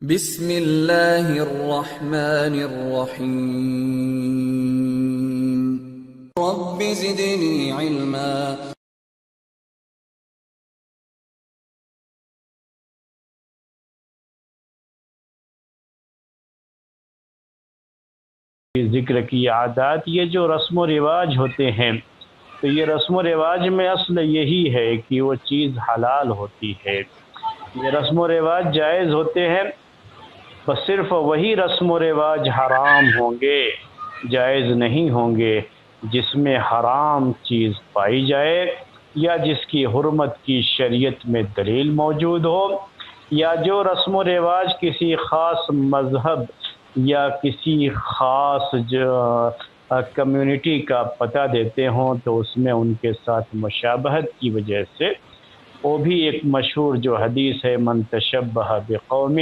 بسم اللہ الرحمن الرحیم رب زدنی علما۔ ذکر کی عادات، یہ جو رسم و رواج ہوتے ہیں، تو یہ رسم و رواج میں اصل یہی ہے کہ وہ چیز حلال ہوتی ہے۔ یہ رسم و رواج جائز ہوتے ہیں، بس صرف وہی رسم و رواج حرام ہوں گے، جائز نہیں ہوں گے جس میں حرام چیز پائی جائے، یا جس کی حرمت کی شریعت میں دلیل موجود ہو، یا جو رسم و رواج کسی خاص مذہب یا کسی خاص کمیونٹی کا پتہ دیتے ہوں، تو اس میں ان کے ساتھ مشابہت کی وجہ سے وہ بھی ایک مشہور جو حدیث ہے، من تشبہ بقوم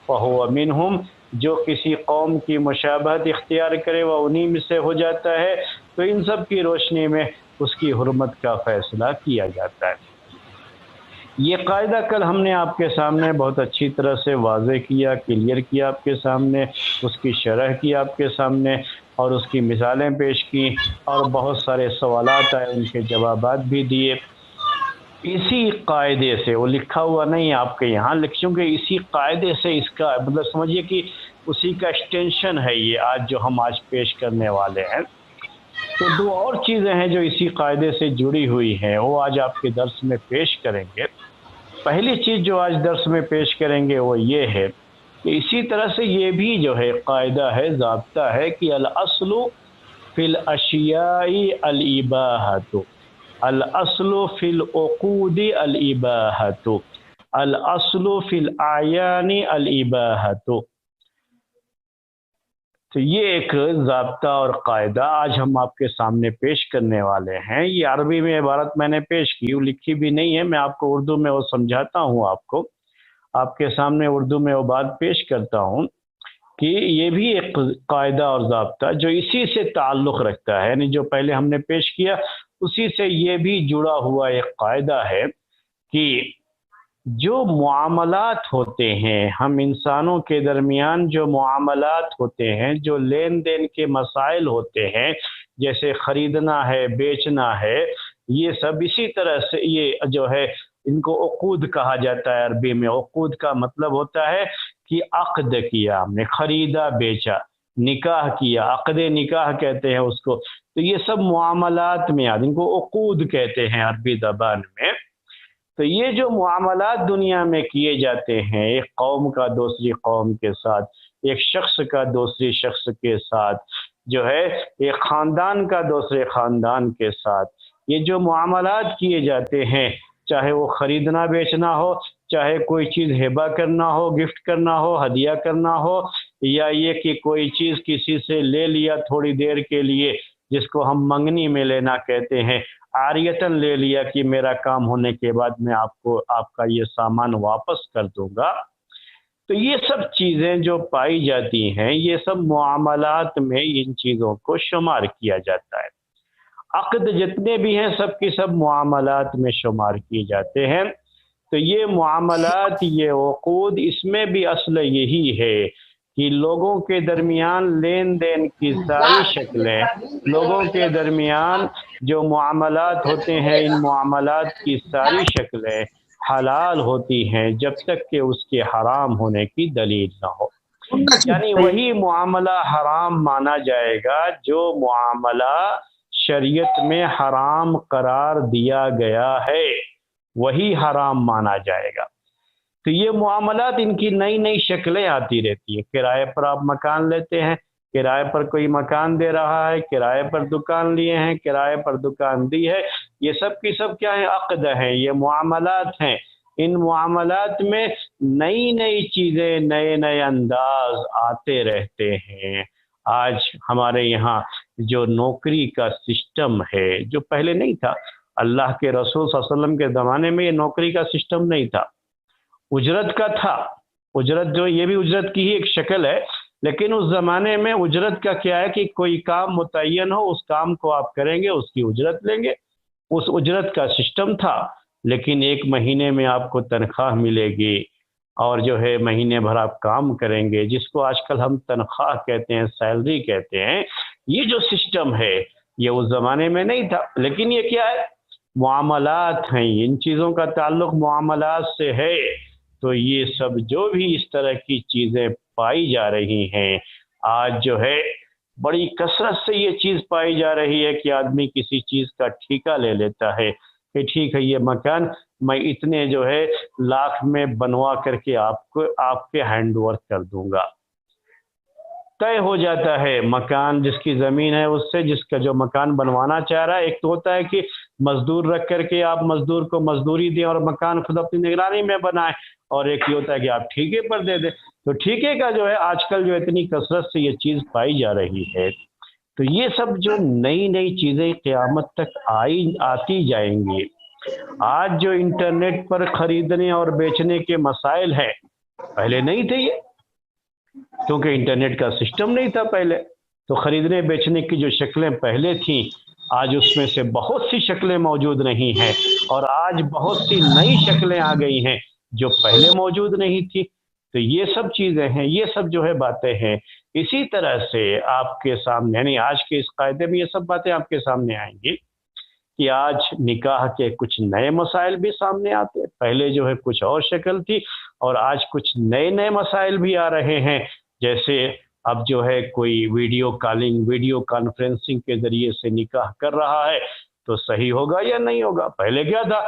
فہو منہم، جو کسی قوم کی مشابہت اختیار کرے وہ انہی میں سے ہو جاتا ہے۔ تو ان سب کی روشنی میں اس کی حرمت کا فیصلہ کیا جاتا ہے۔ یہ قاعدہ کل ہم نے آپ کے سامنے بہت اچھی طرح سے واضح کیا، کلیئر کیا آپ کے سامنے، اس کی شرح کی آپ کے سامنے، اور اس کی مثالیں پیش کی، اور بہت سارے سوالات آئے، ان کے جوابات بھی دیے۔ اسی قاعدے سے، وہ لکھا ہوا نہیں آپ کے یہاں، چونکہ اسی قاعدے سے اس کا مطلب سمجھیے کہ اسی کا ایکسٹینشن ہے یہ جو ہم آج پیش کرنے والے ہیں۔ تو دو اور چیزیں ہیں جو اسی قاعدے سے جڑی ہوئی ہیں، وہ آج آپ کے درس میں پیش کریں گے۔ پہلی چیز جو آج درس میں پیش کریں گے وہ یہ ہے کہ اسی طرح سے یہ بھی جو ہے قاعدہ ہے، ضابطہ ہے کہ الاصل فی الاشیاء الاباحۃ، الاصل فی العقود الاباحۃ، الاصل فی الاعیان الاباحۃ۔ تو یہ ایک ضابطہ اور قاعدہ آج ہم آپ کے سامنے پیش کرنے والے ہیں۔ یہ عربی میں عبارت میں نے پیش کی، وہ لکھی بھی نہیں ہے، میں آپ کو اردو میں وہ سمجھاتا ہوں، آپ کے سامنے اردو میں وہ بات پیش کرتا ہوں کہ یہ بھی ایک قاعدہ اور ضابطہ جو اسی سے تعلق رکھتا ہے، یعنی جو پہلے ہم نے پیش کیا اسی سے یہ بھی جڑا ہوا ایک قاعدہ ہے کہ جو معاملات ہوتے ہیں، ہم انسانوں کے درمیان جو معاملات ہوتے ہیں، جو لین دین کے مسائل ہوتے ہیں، جیسے خریدنا ہے، بیچنا ہے، یہ سب اسی طرح سے یہ جو ہے ان کو عقود کہا جاتا ہے۔ عربی میں عقود کا مطلب ہوتا ہے کہ عقد کیا، ہم نے خریدا بیچا، نکاح کیا، عقد نکاح کہتے ہیں اس کو۔ تو یہ سب معاملات میں آتے ہیں، ان کو عقود کہتے ہیں عربی زبان میں۔ تو یہ جو معاملات دنیا میں کیے جاتے ہیں، ایک قوم کا دوسری قوم کے ساتھ، ایک شخص کا دوسری شخص کے ساتھ، جو ہے ایک خاندان کا دوسرے خاندان کے ساتھ، یہ جو معاملات کیے جاتے ہیں، چاہے وہ خریدنا بیچنا ہو، چاہے کوئی چیز ہبہ کرنا ہو، گفٹ کرنا ہو، ہدیہ کرنا ہو، یا یہ کہ کوئی چیز کسی سے لے لیا تھوڑی دیر کے لیے، جس کو ہم منگنی میں لینا کہتے ہیں، عاریتاً لے لیا کہ میرا کام ہونے کے بعد میں آپ کا یہ سامان واپس کر دوں گا۔ تو یہ سب چیزیں جو پائی جاتی ہیں، یہ سب معاملات میں ان چیزوں کو شمار کیا جاتا ہے۔ عقد جتنے بھی ہیں سب کی سب معاملات میں شمار کیے جاتے ہیں۔ تو یہ معاملات، یہ عقود، اس میں بھی اصل یہی ہے کہ لوگوں کے درمیان لین دین کی ساری شکلیں، لوگوں کے درمیان جو معاملات ہوتے ہیں، ان معاملات کی ساری شکلیں حلال ہوتی ہیں جب تک کہ اس کے حرام ہونے کی دلیل نہ ہو۔ یعنی وہی معاملہ حرام مانا جائے گا جو معاملہ شریعت میں حرام قرار دیا گیا ہے، وہی حرام مانا جائے گا۔ تو یہ معاملات، ان کی نئی نئی شکلیں آتی رہتی ہیں۔ کرائے پر آپ مکان لیتے ہیں، کرائے پر کوئی مکان دے رہا ہے، کرائے پر دکان لیے ہیں، کرائے پر دکان دی ہے، یہ سب کی سب کیا ہیں؟ عقد ہیں، یہ معاملات ہیں۔ ان معاملات میں نئی نئی چیزیں، نئے نئے انداز آتے رہتے ہیں۔ آج ہمارے یہاں جو نوکری کا سسٹم ہے، جو پہلے نہیں تھا، اللہ کے رسول صلی اللہ علیہ وسلم کے زمانے میں یہ نوکری کا سسٹم نہیں تھا، اجرت کا تھا۔ اجرت جو یہ بھی اجرت کی ہی ایک شکل ہے، لیکن اس زمانے میں اجرت کا کیا ہے کہ کوئی کام متعین ہو، اس کام کو آپ کریں گے، اس کی اجرت لیں گے، اس اجرت کا سسٹم تھا۔ لیکن ایک مہینے میں آپ کو تنخواہ ملے گی، اور جو ہے مہینے بھر آپ کام کریں گے، جس کو آج کل ہم تنخواہ کہتے ہیں، سیلری کہتے ہیں، یہ جو سسٹم ہے یہ اس زمانے میں نہیں تھا، لیکن یہ کیا ہے؟ معاملات ہیں، ان چیزوں کا تعلق معاملات سے ہے۔ تو یہ سب جو بھی اس طرح کی چیزیں پائی جا رہی ہیں آج جو ہے بڑی کثرت سے یہ چیز پائی جا رہی ہے کہ آدمی کسی چیز کا ٹھیکہ لے لیتا ہے کہ ٹھیک ہے یہ مکان میں اتنے جو ہے لاکھ میں بنوا کر کے آپ کے ہینڈ اوور کر دوں گا۔ طے ہو جاتا ہے مکان، جس کی زمین ہے اس سے، جس کا جو مکان بنوانا چاہ رہا ہے۔ ایک تو ہوتا ہے کہ مزدور رکھ کر کے آپ مزدور کو مزدوری دیں اور مکان خود اپنی نگرانی میں بنائیں، اور ایک یہ ہوتا ہے کہ آپ ٹھیکے پر دے دیں۔ تو ٹھیکے کا جو ہے آج کل جو اتنی کثرت سے یہ چیز پائی جا رہی ہے، تو یہ سب جو نئی نئی چیزیں قیامت تک آتی جائیں گی۔ آج جو انٹرنیٹ پر خریدنے اور بیچنے کے مسائل ہیں، پہلے نہیں تھے یہ، کیونکہ انٹرنیٹ کا سسٹم نہیں تھا پہلے۔ تو خریدنے بیچنے کی جو شکلیں پہلے تھیں، آج اس میں سے بہت سی شکلیں موجود نہیں ہیں، اور آج بہت سی نئی شکلیں آ گئی ہیں جو پہلے موجود نہیں تھی۔ تو یہ سب چیزیں ہیں، یہ سب جو ہے باتیں ہیں۔ اسی طرح سے آپ کے سامنے، یعنی آج کے اس قاعدے میں یہ سب باتیں آپ کے سامنے آئیں گی کہ آج نکاح کے کچھ نئے مسائل بھی سامنے آتے ہیں۔ پہلے جو ہے کچھ اور شکل تھی، اور آج کچھ نئے نئے مسائل بھی آ رہے ہیں، جیسے اب جو ہے کوئی ویڈیو کالنگ، ویڈیو کانفرنسنگ کے ذریعے سے نکاح کر رہا ہے، تو صحیح ہوگا یا نہیں ہوگا؟ پہلے کیا تھا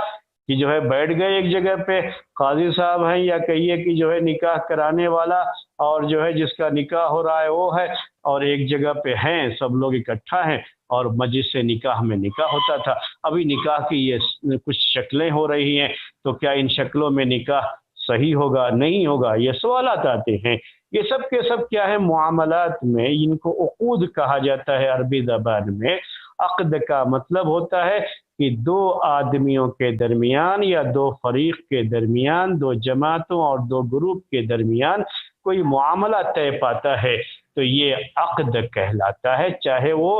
کہ جو ہے بیٹھ گئے ایک جگہ پہ، قاضی صاحب ہیں یا کہیے کہ جو ہے نکاح کرانے والا اور جو ہے جس کا نکاح ہو رہا ہے وہ ہے، اور ایک جگہ پہ ہیں، سب لوگ اکٹھا ہیں، اور مجلس سے نکاح میں نکاح ہوتا تھا۔ ابھی نکاح کی یہ کچھ شکلیں ہو رہی ہیں، تو کیا ان شکلوں میں نکاح صحیح ہوگا نہیں ہوگا؟ یہ سوالات آتے ہیں۔ یہ سب کے سب کیا ہے؟ معاملات میں، ان کو عقود کہا جاتا ہے عربی زبان میں۔ عقد کا مطلب ہوتا ہے کہ دو آدمیوں کے درمیان یا دو فریق کے درمیان، دو جماعتوں اور دو گروپ کے درمیان کوئی معاملہ طے پاتا ہے، تو یہ عقد کہلاتا ہے، چاہے وہ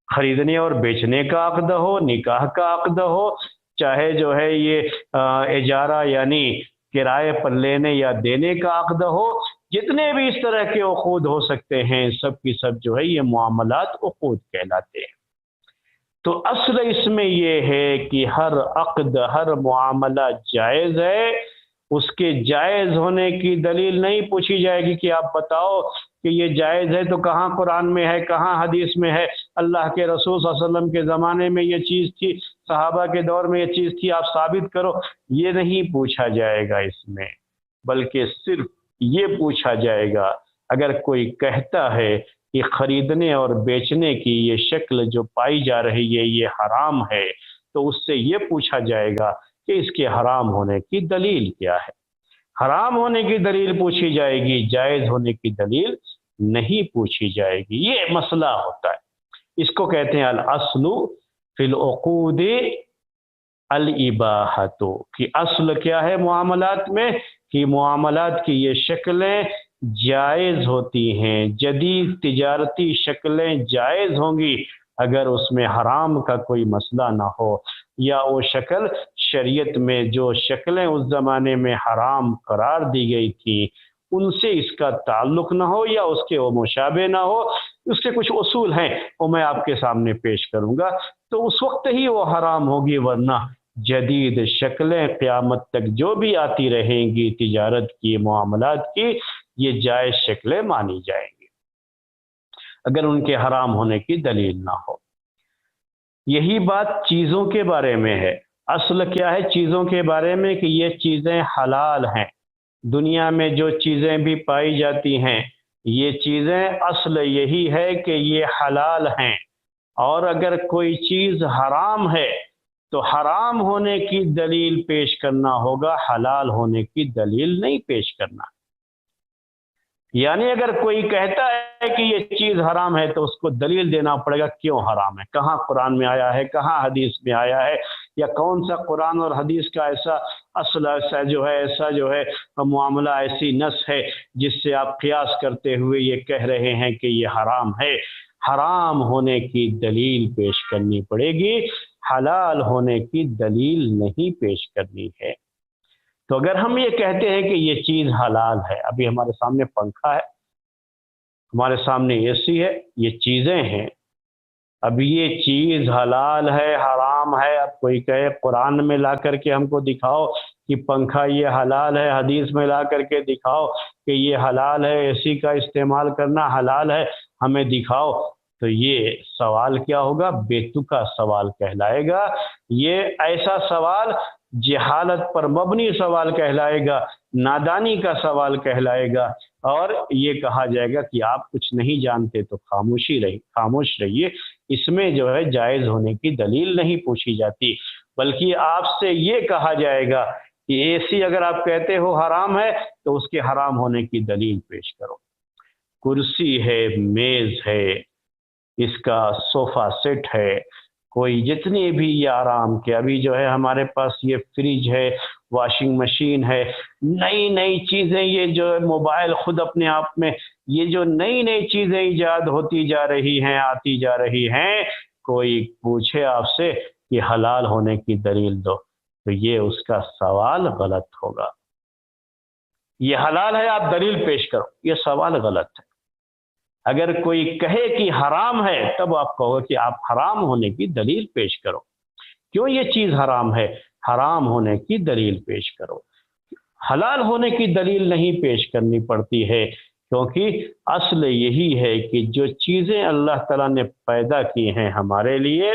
خریدنے اور بیچنے کا عقد ہو، نکاح کا عقد ہو، چاہے جو ہے یہ اجارہ یعنی کرائے پر لینے یا دینے کا عقد ہو۔ جتنے بھی اس طرح کے عقود ہو سکتے ہیں، سب کی سب جو ہے یہ معاملات عقود کہلاتے ہیں۔ تو اصل اس میں یہ ہے کہ ہر عقد، ہر معاملہ جائز ہے۔ اس کے جائز ہونے کی دلیل نہیں پوچھی جائے گی کہ آپ بتاؤ کہ یہ جائز ہے، تو کہاں قرآن میں ہے، کہاں حدیث میں ہے؟ اللہ کے رسول صلی اللہ علیہ وسلم کے زمانے میں یہ چیز تھی، صحابہ کے دور میں یہ چیز تھی، آپ ثابت کرو۔ یہ نہیں پوچھا جائے گا اس میں، بلکہ صرف یہ پوچھا جائے گا اگر کوئی کہتا ہے کہ خریدنے اور بیچنے کی یہ شکل جو پائی جا رہی ہے یہ حرام ہے، تو اس سے یہ پوچھا جائے گا کہ اس کے حرام ہونے کی دلیل کیا ہے۔ حرام ہونے کی دلیل پوچھی جائے گی، جائز ہونے کی دلیل نہیں پوچھی جائے گی۔ یہ مسئلہ ہوتا ہے، اس کو کہتے ہیں الاصل فی العقود الاباحۃ، کہ اصل کیا ہے معاملات میں، کہ معاملات کی یہ شکلیں جائز ہوتی ہیں۔ جدید تجارتی شکلیں جائز ہوں گی اگر اس میں حرام کا کوئی مسئلہ نہ ہو، یا وہ شکل شریعت میں جو شکلیں اس زمانے میں حرام قرار دی گئی تھی ان سے اس کا تعلق نہ ہو، یا اس کے وہ مشابہ نہ ہو۔ اس کے کچھ اصول ہیں، وہ میں آپ کے سامنے پیش کروں گا، تو اس وقت ہی وہ حرام ہوگی، ورنہ جدید شکلیں قیامت تک جو بھی آتی رہیں گی تجارت کی، معاملات کی، یہ جائز شکلیں مانی جائیں گی اگر ان کے حرام ہونے کی دلیل نہ ہو۔ یہی بات چیزوں کے بارے میں ہے۔ اصل کیا ہے چیزوں کے بارے میں؟ کہ یہ چیزیں حلال ہیں۔ دنیا میں جو چیزیں بھی پائی جاتی ہیں یہ چیزیں اصل یہی ہے کہ یہ حلال ہیں، اور اگر کوئی چیز حرام ہے تو حرام ہونے کی دلیل پیش کرنا ہوگا، حلال ہونے کی دلیل نہیں پیش کرنا۔ یعنی اگر کوئی کہتا ہے کہ یہ چیز حرام ہے تو اس کو دلیل دینا پڑے گا کیوں حرام ہے، کہاں قرآن میں آیا ہے، کہاں حدیث میں آیا ہے، یا کون سا قرآن اور حدیث کا ایسا اصل ایسا جو ہے معاملہ، ایسی نص ہے جس سے آپ قیاس کرتے ہوئے یہ کہہ رہے ہیں کہ یہ حرام ہے۔ حرام ہونے کی دلیل پیش کرنی پڑے گی، حلال ہونے کی دلیل نہیں پیش کرنی ہے۔ تو اگر ہم یہ کہتے ہیں کہ یہ چیز حلال ہے، ابھی ہمارے سامنے پنکھا ہے، ہمارے سامنے اے سی ہے، یہ چیزیں ہیں، اب یہ چیز حلال ہے حرام ہے، اب کوئی کہے قرآن میں لا کر کے ہم کو دکھاؤ کہ پنکھا یہ حلال ہے، حدیث میں لا کر کے دکھاؤ کہ یہ حلال ہے، اے سی کا استعمال کرنا حلال ہے، ہمیں دکھاؤ، تو یہ سوال کیا ہوگا؟ بیتکا سوال کہلائے گا۔ یہ ایسا سوال جہالت پر مبنی سوال کہلائے گا، نادانی کا سوال کہلائے گا، اور یہ کہا جائے گا کہ آپ کچھ نہیں جانتے تو خاموش رہیے۔ اس میں جو ہے جائز ہونے کی دلیل نہیں پوچھی جاتی، بلکہ آپ سے یہ کہا جائے گا کہ اے سی اگر آپ کہتے ہو حرام ہے تو اس کے حرام ہونے کی دلیل پیش کرو۔ کرسی ہے، میز ہے، اس کا صوفہ سیٹ ہے، کوئی جتنی بھی یہ آرام کے، ابھی جو ہے ہمارے پاس یہ فریج ہے، واشنگ مشین ہے، نئی نئی چیزیں، یہ جو موبائل خود اپنے آپ میں، یہ جو نئی نئی چیزیں ایجاد ہوتی جا رہی ہیں، آتی جا رہی ہیں، کوئی پوچھے آپ سے کہ حلال ہونے کی دلیل دو تو یہ اس کا سوال غلط ہوگا۔ یہ حلال ہے آپ دلیل پیش کرو، یہ سوال غلط ہے۔ اگر کوئی کہے کہ حرام ہے تب آپ کہو کہ آپ حرام ہونے کی دلیل پیش کرو، کیوں یہ چیز حرام ہے، حرام ہونے کی دلیل پیش کرو۔ حلال ہونے کی دلیل نہیں پیش کرنی پڑتی ہے، کیونکہ اصل یہی ہے کہ جو چیزیں اللہ تعالیٰ نے پیدا کی ہیں ہمارے لیے،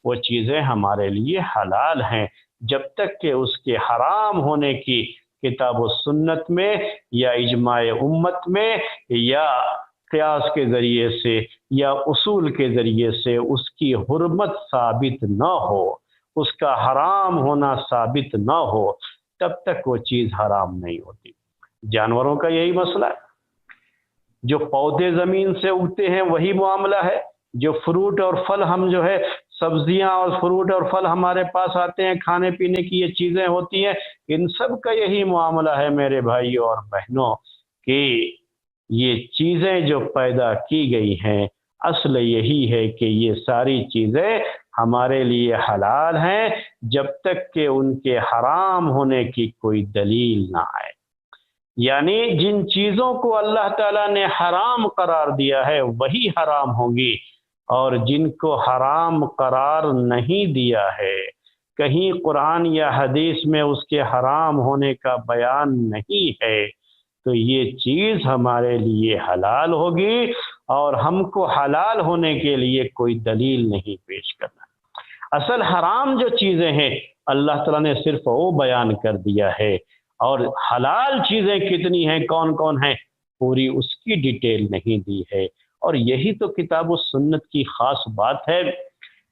وہ چیزیں ہمارے لیے حلال ہیں، جب تک کہ اس کے حرام ہونے کی کتاب و سنت میں یا اجماع امت میں یا قیاس کے ذریعے سے یا اصول کے ذریعے سے اس کی حرمت ثابت نہ ہو، اس کا حرام ہونا ثابت نہ ہو، تب تک وہ چیز حرام نہیں ہوتی۔ جانوروں کا یہی مسئلہ ہے، جو پودے زمین سے اگتے ہیں وہی معاملہ ہے، جو فروٹ اور پھل ہم جو ہے سبزیاں اور فروٹ اور پھل ہمارے پاس آتے ہیں، کھانے پینے کی یہ چیزیں ہوتی ہیں، ان سب کا یہی معاملہ ہے میرے بھائیوں اور بہنوں، کہ یہ چیزیں جو پیدا کی گئی ہیں اصل یہی ہے کہ یہ ساری چیزیں ہمارے لیے حلال ہیں جب تک کہ ان کے حرام ہونے کی کوئی دلیل نہ آئے۔ یعنی جن چیزوں کو اللہ تعالیٰ نے حرام قرار دیا ہے وہی حرام ہوگی، اور جن کو حرام قرار نہیں دیا ہے، کہیں قرآن یا حدیث میں اس کے حرام ہونے کا بیان نہیں ہے، تو یہ چیز ہمارے لیے حلال ہوگی، اور ہم کو حلال ہونے کے لیے کوئی دلیل نہیں پیش کرنا۔ اصل حرام جو چیزیں ہیں اللہ تعالیٰ نے صرف وہ بیان کر دیا ہے، اور حلال چیزیں کتنی ہیں، کون کون ہیں، پوری اس کی ڈیٹیل نہیں دی ہے، اور یہی تو کتاب و سنت کی خاص بات ہے۔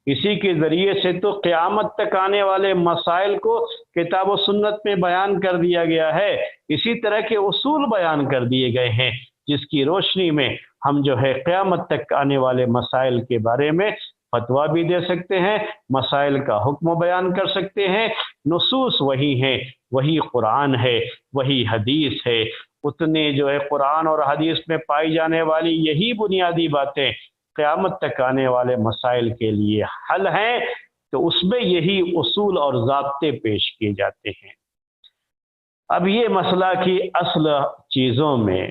اسی کے ذریعے سے تو قیامت تک آنے والے مسائل کو کتاب و سنت میں بیان کر دیا گیا ہے، اسی طرح کے اصول بیان کر دیے گئے ہیں، جس کی روشنی میں ہم جو ہے قیامت تک آنے والے مسائل کے بارے میں فتویٰ بھی دے سکتے ہیں، مسائل کا حکم بیان کر سکتے ہیں۔ نصوص وہی ہیں، وہی قرآن ہے، وہی حدیث ہے، اتنے جو ہے قرآن اور حدیث میں پائی جانے والی یہی بنیادی باتیں قیامت تک آنے والے مسائل کے لیے حل ہیں، تو اس میں یہی اصول اور ضابطے پیش کیے جاتے ہیں۔ اب یہ مسئلہ کی اصل چیزوں میں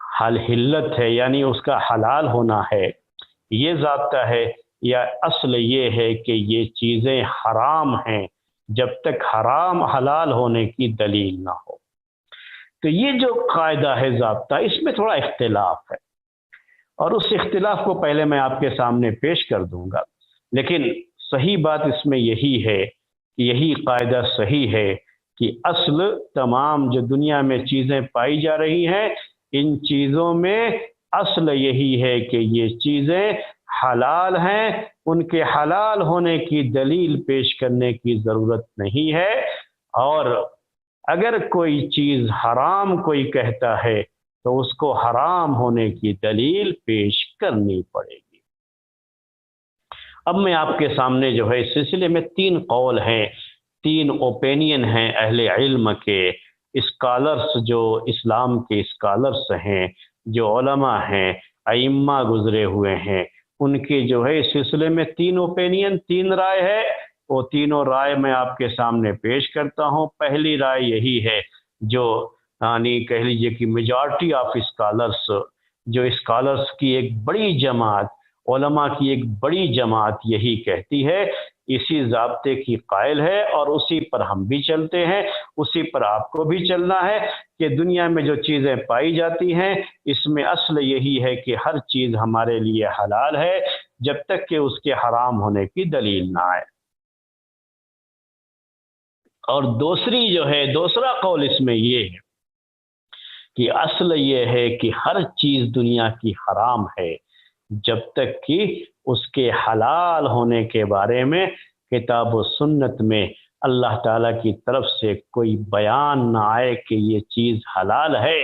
حلت ہے، یعنی اس کا حلال ہونا ہے، یہ ضابطہ ہے، یا اصل یہ ہے کہ یہ چیزیں حرام ہیں جب تک حرام حلال ہونے کی دلیل نہ ہو۔ تو یہ جو قاعدہ ہے، ضابطہ، اس میں تھوڑا اختلاف ہے، اور اس اختلاف کو پہلے میں آپ کے سامنے پیش کر دوں گا، لیکن صحیح بات اس میں یہی ہے کہ یہی قاعدہ صحیح ہے کہ اصل تمام جو دنیا میں چیزیں پائی جا رہی ہیں، ان چیزوں میں اصل یہی ہے کہ یہ چیزیں حلال ہیں، ان کے حلال ہونے کی دلیل پیش کرنے کی ضرورت نہیں ہے، اور اگر کوئی چیز حرام کوئی کہتا ہے تو اس کو حرام ہونے کی دلیل پیش کرنی پڑے گی۔ اب میں آپ کے سامنے جو ہے اس سلسلے میں 3 قول ہیں، 3 اوپینین ہیں اہل علم کے، اسکالرس جو اسلام کے اسکالرس ہیں، جو علماء ہیں، ائمہ گزرے ہوئے ہیں، ان کے جو ہے اس سلسلے میں 3 اوپینین، 3 رائے ہے۔ وہ تینوں رائے میں آپ کے سامنے پیش کرتا ہوں۔ پہلی رائے یہی ہے جو یعنی کہہ لیجیے کہ میجارٹی آف اسکالرس، جو اسکالرس کی ایک بڑی جماعت، علماء کی ایک بڑی جماعت یہی کہتی ہے، اسی ضابطے کی قائل ہے اور اسی پر ہم بھی چلتے ہیں، اسی پر آپ کو بھی چلنا ہے کہ دنیا میں جو چیزیں پائی جاتی ہیں اس میں اصل یہی ہے کہ ہر چیز ہمارے لیے حلال ہے جب تک کہ اس کے حرام ہونے کی دلیل نہ آئے۔ اور دوسرا قول اس میں یہ ہے کہ اصل یہ ہے کہ ہر چیز دنیا کی حرام ہے جب تک کہ اس کے حلال ہونے کے بارے میں کتاب و سنت میں اللہ تعالیٰ کی طرف سے کوئی بیان نہ آئے کہ یہ چیز حلال ہے،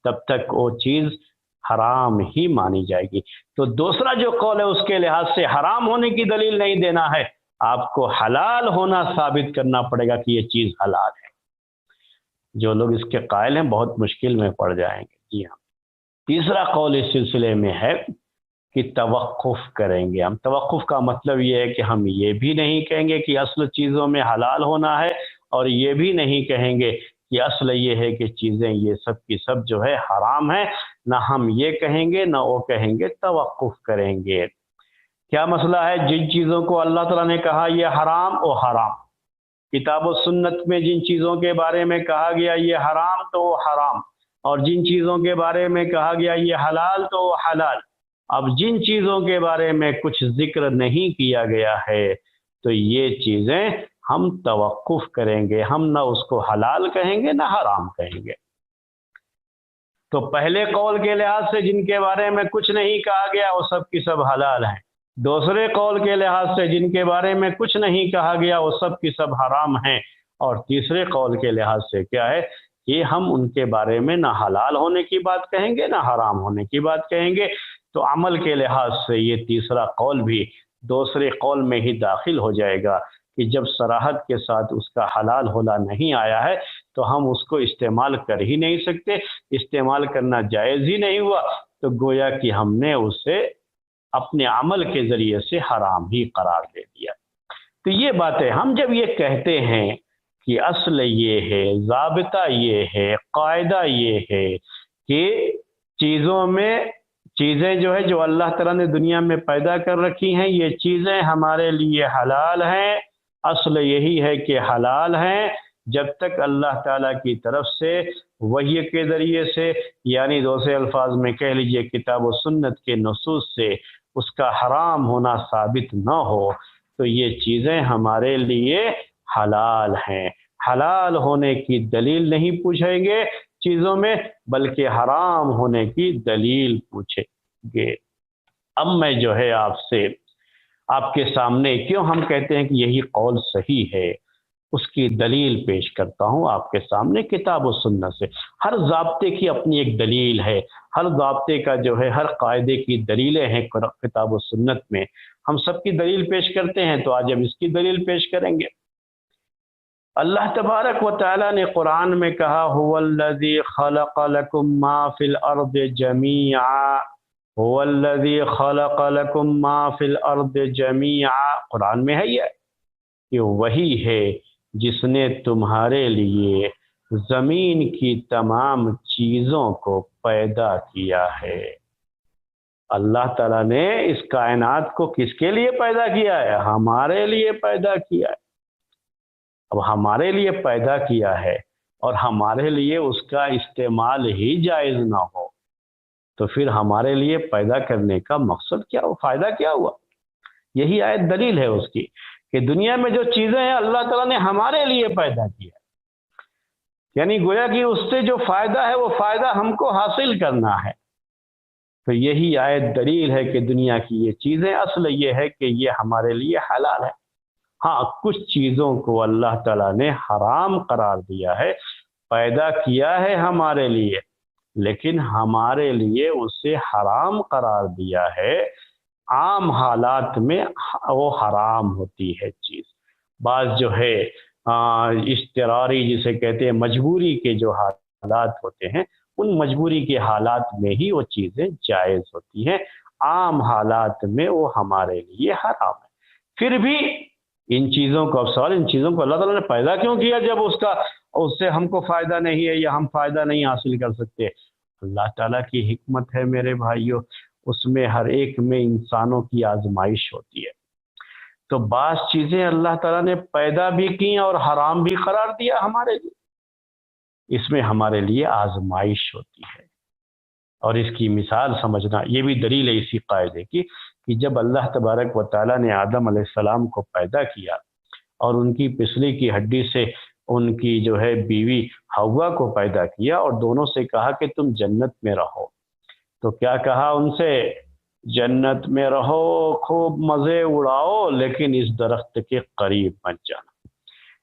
تب تک وہ چیز حرام ہی مانی جائے گی۔ تو دوسرا جو قول ہے اس کے لحاظ سے حرام ہونے کی دلیل نہیں دینا ہے، آپ کو حلال ہونا ثابت کرنا پڑے گا کہ یہ چیز حلال ہے۔ جو لوگ اس کے قائل ہیں بہت مشکل میں پڑ جائیں گے۔ جی ہاں، تیسرا قول اس سلسلے میں ہے کہ توقف کریں گے ہم۔ توقف کا مطلب یہ ہے کہ ہم یہ بھی نہیں کہیں گے کہ اصل چیزوں میں حلال ہونا ہے، اور یہ بھی نہیں کہیں گے کہ اصل یہ ہے کہ چیزیں یہ سب کی سب جو ہے حرام ہے، نہ ہم یہ کہیں گے نہ وہ کہیں گے، توقف کریں گے۔ کیا مسئلہ ہے؟ جن چیزوں کو اللہ تعالیٰ نے کہا یہ حرام، وہ حرام، کتاب و سنت میں جن چیزوں کے بارے میں کہا گیا یہ حرام تو وہ حرام، اور جن چیزوں کے بارے میں کہا گیا یہ حلال تو وہ حلال۔ اب جن چیزوں کے بارے میں کچھ ذکر نہیں کیا گیا ہے تو یہ چیزیں ہم توقف کریں گے، ہم نہ اس کو حلال کہیں گے نہ حرام کہیں گے۔ تو پہلے قول کے لحاظ سے جن کے بارے میں کچھ نہیں کہا گیا وہ سب کی سب حلال ہیں، دوسرے قول کے لحاظ سے جن کے بارے میں کچھ نہیں کہا گیا وہ سب کی سب حرام ہیں، اور تیسرے قول کے لحاظ سے کیا ہے کہ ہم ان کے بارے میں نہ حلال ہونے کی بات کہیں گے نہ حرام ہونے کی بات کہیں گے۔ تو عمل کے لحاظ سے یہ تیسرا قول بھی دوسرے قول میں ہی داخل ہو جائے گا کہ جب صراحت کے ساتھ اس کا حلال ہونا نہیں آیا ہے تو ہم اس کو استعمال کر ہی نہیں سکتے، استعمال کرنا جائز ہی نہیں ہوا، تو گویا کہ ہم نے اسے اپنے عمل کے ذریعے سے حرام ہی قرار دے دیا۔ تو یہ باتیں ہم جب یہ کہتے ہیں کہ اصل یہ ہے، ضابطہ یہ ہے، قاعدہ یہ ہے کہ چیزیں جو ہے جو اللہ تعالیٰ نے دنیا میں پیدا کر رکھی ہیں یہ چیزیں ہمارے لیے حلال ہیں، اصل یہی ہے کہ حلال ہیں جب تک اللہ تعالیٰ کی طرف سے وحی کے ذریعے سے، یعنی دوسرے الفاظ میں کہہ لیجئے کتاب و سنت کے نصوص سے اس کا حرام ہونا ثابت نہ ہو تو یہ چیزیں ہمارے لیے حلال ہیں۔ حلال ہونے کی دلیل نہیں پوچھیں گے چیزوں میں، بلکہ حرام ہونے کی دلیل پوچھیں گے۔ اب میں جو ہے آپ کے سامنے کیوں ہم کہتے ہیں کہ یہی قول صحیح ہے اس کی دلیل پیش کرتا ہوں آپ کے سامنے کتاب و سنت سے۔ ہر ضابطے کی اپنی ایک دلیل ہے، ہر ضابطے کا جو ہے ہر قاعدے کی دلیلیں ہیں کتاب و سنت میں، ہم سب کی دلیل پیش کرتے ہیں، تو آج ہم اس کی دلیل پیش کریں گے۔ اللہ تبارک و تعالی نے قرآن میں کہا هو الذی خلق لکم ما فی الارض جمیعا، هو الذی خلق لکم ما فی الارض جمیعا، قرآن میں ہے یہ کہ وہی ہے جس نے تمہارے لیے زمین کی تمام چیزوں کو پیدا کیا ہے۔ اللہ تعالیٰ نے اس کائنات کو کس کے لیے پیدا کیا ہے؟ ہمارے لیے پیدا کیا ہے۔ اب ہمارے لیے پیدا کیا ہے اور ہمارے لیے اس کا استعمال ہی جائز نہ ہو تو پھر ہمارے لیے پیدا کرنے کا مقصد کیا ہو، فائدہ کیا ہوا؟ یہی آیت دلیل ہے اس کی کہ دنیا میں جو چیزیں ہیں اللہ تعالیٰ نے ہمارے لیے پیدا کیا، یعنی گویا کہ اس سے جو فائدہ ہے وہ فائدہ ہم کو حاصل کرنا ہے۔ تو یہی آیت دلیل ہے کہ دنیا کی یہ چیزیں اصل یہ ہے کہ یہ ہمارے لیے حلال ہے۔ ہاں، کچھ چیزوں کو اللہ تعالیٰ نے حرام قرار دیا ہے، پیدا کیا ہے ہمارے لیے، لیکن ہمارے لیے اسے حرام قرار دیا ہے۔ عام حالات میں وہ حرام ہوتی ہے چیز، بعض جو ہے اضطراری جسے کہتے ہیں مجبوری کے جو حالات ہوتے ہیں ان مجبوری کے حالات میں ہی وہ چیزیں جائز ہوتی ہیں، عام حالات میں وہ ہمارے لیے حرام ہے۔ پھر بھی ان چیزوں کو، اب سوال ان چیزوں کو اللہ تعالیٰ نے پیدا کیوں کیا جب اس سے ہم کو فائدہ نہیں ہے یا ہم فائدہ نہیں حاصل کر سکتے؟ اللہ تعالیٰ کی حکمت ہے میرے بھائیوں، اس میں ہر ایک میں انسانوں کی آزمائش ہوتی ہے۔ تو بعض چیزیں اللہ تعالیٰ نے پیدا بھی کی اور حرام بھی قرار دیا ہمارے لیے، اس میں ہمارے لیے آزمائش ہوتی ہے۔ اور اس کی مثال سمجھنا، یہ بھی دلیل ہے اسی قاعدے کی کہ جب اللہ تبارک و تعالیٰ نے آدم علیہ السلام کو پیدا کیا اور ان کی پسلی کی ہڈی سے ان کی جو ہے بیوی حوا کو پیدا کیا اور دونوں سے کہا کہ تم جنت میں رہو، تو کیا کہا ان سے؟ جنت میں رہو، خوب مزے اڑاؤ، لیکن اس درخت کے قریب مت جانا۔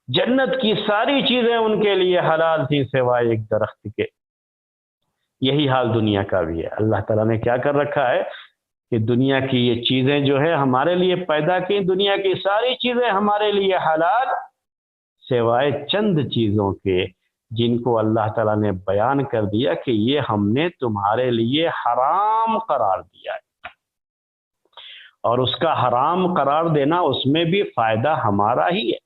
جنت کی ساری چیزیں ان کے لیے حلال تھیں سوائے ایک درخت کے۔ یہی حال دنیا کا بھی ہے۔ اللہ تعالیٰ نے کیا کر رکھا ہے کہ دنیا کی یہ چیزیں جو ہے ہمارے لیے پیدا کی، دنیا کی ساری چیزیں ہمارے لیے حلال سوائے چند چیزوں کے، جن کو اللہ تعالیٰ نے بیان کر دیا کہ یہ ہم نے تمہارے لیے حرام قرار دیا ہے۔ اور اس کا حرام قرار دینا، اس میں بھی فائدہ ہمارا ہی ہے،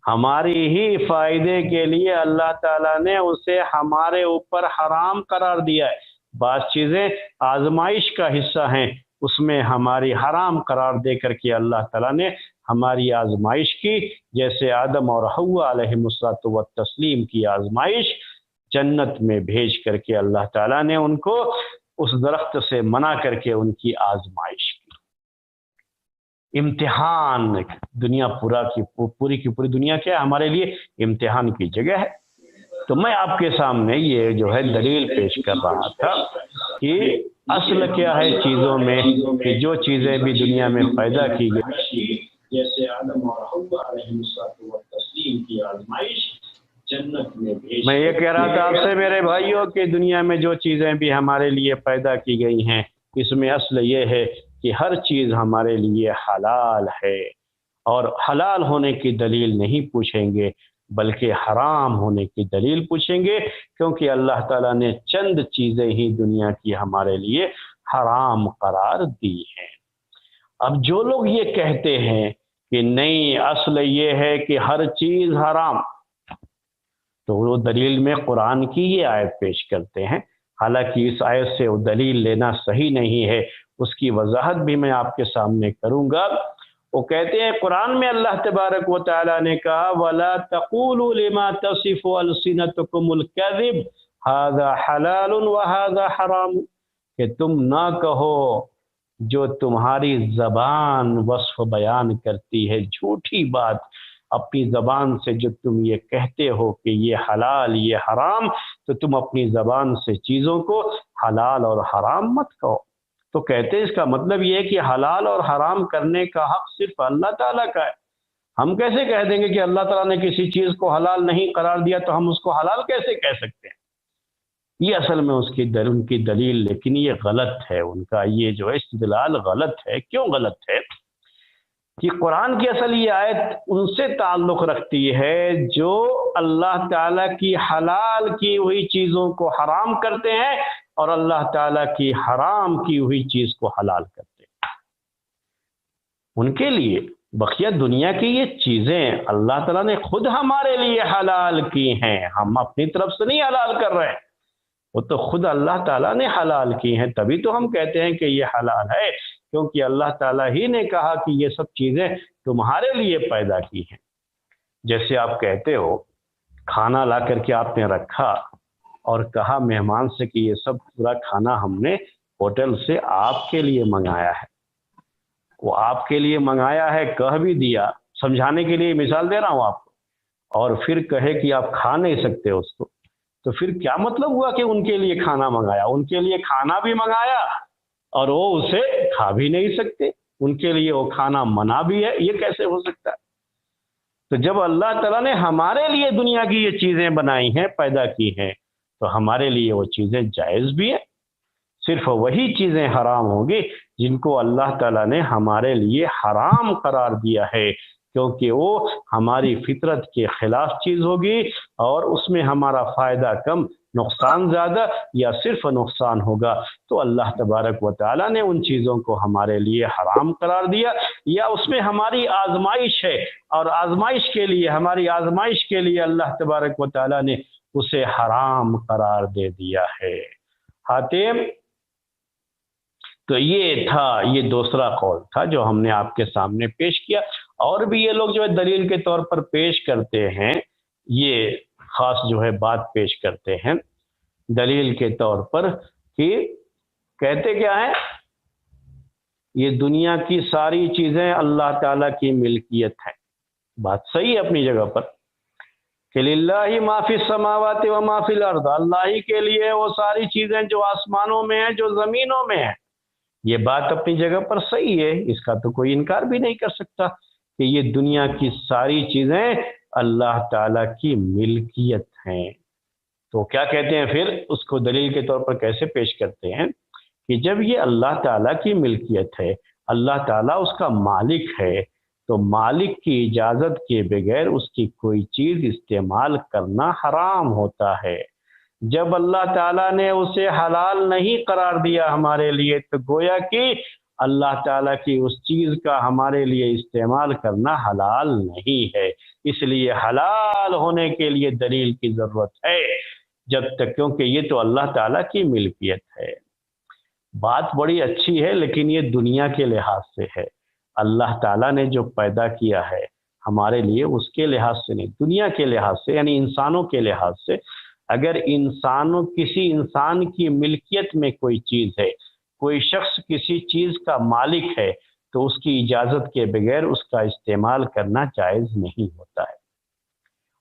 ہماری ہی فائدے کے لیے اللہ تعالیٰ نے اسے ہمارے اوپر حرام قرار دیا ہے۔ بعض چیزیں آزمائش کا حصہ ہیں، اس میں ہماری حرام قرار دے کر کے اللہ تعالیٰ نے ہماری آزمائش کی، جیسے آدم اور حوا علیہم الصلوۃ والتسلیم کی آزمائش جنت میں بھیج کر کے اللہ تعالیٰ نے ان کو اس درخت سے منع کر کے ان کی آزمائش کی۔ امتحان، دنیا پوری کی پوری دنیا کیا ہمارے لیے امتحان کی جگہ ہے۔ تو میں آپ کے سامنے یہ جو ہے دلیل پیش کر رہا تھا کہ اصل کیا ہے چیزوں میں، کہ جو چیزیں بھی دنیا میں پیدا کی گئی، جیسے آدم اور حوا علیہم التسلیم کی آزمائش جنت میں میں یہ کہہ رہا تھا آپ سے میرے بھائیوں کہ دنیا میں جو چیزیں بھی ہمارے لیے پیدا کی گئی ہیں، اس میں اصل یہ ہے کہ ہر چیز ہمارے لیے حلال ہے، اور حلال ہونے کی دلیل نہیں پوچھیں گے بلکہ حرام ہونے کی دلیل پوچھیں گے، کیونکہ اللہ تعالیٰ نے چند چیزیں ہی دنیا کی ہمارے لیے حرام قرار دی ہیں۔ اب جو لوگ یہ کہتے ہیں کہ نہیں اصل یہ ہے کہ ہر چیز حرام، تو وہ دلیل میں قرآن کی یہ آیت پیش کرتے ہیں، حالانکہ اس آیت سے وہ دلیل لینا صحیح نہیں ہے، اس کی وضاحت بھی میں آپ کے سامنے کروں گا۔ وہ کہتے ہیں قرآن میں اللہ تبارک و تعالیٰ نے کہا وَلَا تَقُولُوا لِمَا تَصِفُ أَلْسِنَتُكُمُ الْكَذِبَ هَذَا حَلَالٌ وَهَذَا حَرَامٌ، کہ تم نہ کہو جو تمہاری زبان وصف بیان کرتی ہے، جھوٹی بات اپنی زبان سے جو تم یہ کہتے ہو کہ یہ حلال یہ حرام، تو تم اپنی زبان سے چیزوں کو حلال اور حرام مت کہو۔ تو کہتے ہیں اس کا مطلب یہ ہے کہ حلال اور حرام کرنے کا حق صرف اللہ تعالیٰ کا ہے۔ ہم کیسے کہہ دیں گے کہ اللہ تعالیٰ نے کسی چیز کو حلال نہیں قرار دیا تو ہم اس کو حلال کیسے کہہ سکتے ہیں؟ یہ اصل میں ان کی دلیل، لیکن یہ غلط ہے، ان کا یہ جو استدلال غلط ہے۔ کیوں غلط ہے؟ کہ قرآن کی اصل یہ آیت ان سے تعلق رکھتی ہے جو اللہ تعالیٰ کی حلال کی ہوئی چیزوں کو حرام کرتے ہیں اور اللہ تعالیٰ کی حرام کی ہوئی چیز کو حلال کرتے ہیں۔ ان کے لیے بقیہ دنیا کی یہ چیزیں اللہ تعالیٰ نے خود ہمارے لیے حلال کی ہیں، ہم اپنی طرف سے نہیں حلال کر رہے ہیں، وہ تو خود اللہ تعالیٰ نے حلال کی ہیں، تبھی تو ہم کہتے ہیں کہ یہ حلال ہے، کیونکہ اللہ تعالیٰ ہی نے کہا کہ یہ سب چیزیں تمہارے لیے پیدا کی ہیں۔ جیسے آپ کہتے ہو کھانا لا کر کے آپ نے رکھا اور کہا مہمان سے کہ یہ سب پورا کھانا ہم نے ہوٹل سے آپ کے لیے منگایا ہے، وہ آپ کے لیے منگایا ہے کہہ بھی دیا، سمجھانے کے لیے مثال دے رہا ہوں آپ کو، اور پھر کہے کہ آپ کھا نہیں سکتے اس کو، تو پھر کیا مطلب ہوا کہ ان کے لیے کھانا منگایا؟ ان کے لیے کھانا بھی منگایا اور وہ اسے کھا بھی نہیں سکتے، ان کے لیے وہ کھانا منع بھی ہے، یہ کیسے ہو سکتا ہے؟ تو جب اللہ تعالیٰ نے ہمارے لیے دنیا کی یہ چیزیں بنائی ہیں، پیدا کی ہیں، تو ہمارے لیے وہ چیزیں جائز بھی ہیں۔ صرف وہی چیزیں حرام ہوں گی جن کو اللہ تعالیٰ نے ہمارے لیے حرام قرار دیا ہے، کیونکہ وہ ہماری فطرت کے خلاف چیز ہوگی اور اس میں ہمارا فائدہ کم نقصان زیادہ یا صرف نقصان ہوگا، تو اللہ تبارک و تعالیٰ نے ان چیزوں کو ہمارے لیے حرام قرار دیا، یا اس میں ہماری آزمائش ہے، اور آزمائش کے لیے، ہماری آزمائش کے لیے اللہ تبارک و تعالیٰ نے اسے حرام قرار دے دیا ہے۔ حاتم، تو یہ تھا، یہ دوسرا قول تھا جو ہم نے آپ کے سامنے پیش کیا۔ اور بھی یہ لوگ جو ہے دلیل کے طور پر پیش کرتے ہیں، یہ خاص جو ہے بات پیش کرتے ہیں دلیل کے طور پر، کہ کہتے کیا ہے، یہ دنیا کی ساری چیزیں اللہ تعالیٰ کی ملکیت ہیں۔ بات صحیح ہے اپنی جگہ پر، کہ للہ ما فی السماوات و ما فی الارض، اللہ ہی کے لیے وہ ساری چیزیں جو آسمانوں میں ہیں، جو زمینوں میں ہیں۔ یہ بات اپنی جگہ پر صحیح ہے، اس کا تو کوئی انکار بھی نہیں کر سکتا کہ یہ دنیا کی ساری چیزیں اللہ تعالیٰ کی ملکیت ہیں۔ تو کیا کہتے ہیں پھر، اس کو دلیل کے طور پر کیسے پیش کرتے ہیں کہ جب یہ اللہ تعالیٰ کی ملکیت ہے، اللہ تعالیٰ اس کا مالک ہے، تو مالک کی اجازت کے بغیر اس کی کوئی چیز استعمال کرنا حرام ہوتا ہے۔ جب اللہ تعالیٰ نے اسے حلال نہیں قرار دیا ہمارے لیے، تو گویا کہ اللہ تعالیٰ کی اس چیز کا ہمارے لیے استعمال کرنا حلال نہیں ہے۔ اس لیے حلال ہونے کے لیے دلیل کی ضرورت ہے جب تک، کیونکہ یہ تو اللہ تعالیٰ کی ملکیت ہے۔ بات بڑی اچھی ہے، لیکن یہ دنیا کے لحاظ سے ہے۔ اللہ تعالیٰ نے جو پیدا کیا ہے ہمارے لیے، اس کے لحاظ سے نہیں، دنیا کے لحاظ سے، یعنی انسانوں کے لحاظ سے۔ اگر کسی انسان کی ملکیت میں کوئی چیز ہے، کوئی شخص کسی چیز کا مالک ہے، تو اس کی اجازت کے بغیر اس کا استعمال کرنا جائز نہیں ہوتا ہے،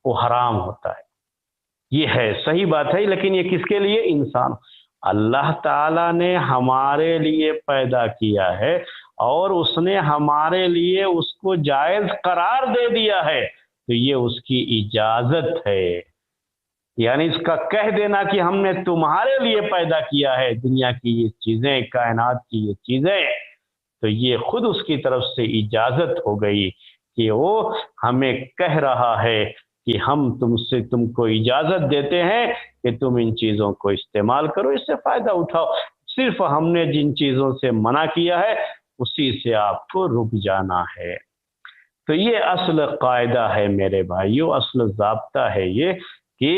وہ حرام ہوتا ہے۔ یہ ہے صحیح بات ہے، لیکن یہ کس کے لیے؟ انسان۔ اللہ تعالیٰ نے ہمارے لیے پیدا کیا ہے، اور اس نے ہمارے لیے اس کو جائز قرار دے دیا ہے، تو یہ اس کی اجازت ہے۔ یعنی اس کا کہہ دینا کہ ہم نے تمہارے لیے پیدا کیا ہے دنیا کی یہ چیزیں، کائنات کی یہ چیزیں، تو یہ خود اس کی طرف سے اجازت ہو گئی کہ وہ ہمیں کہہ رہا ہے کہ ہم تم کو اجازت دیتے ہیں کہ تم ان چیزوں کو استعمال کرو، اس سے فائدہ اٹھاؤ، صرف ہم نے جن چیزوں سے منع کیا ہے اسی سے آپ کو رک جانا ہے۔ تو یہ اصل قاعدہ ہے میرے بھائیو، اصل ضابطہ ہے یہ، کہ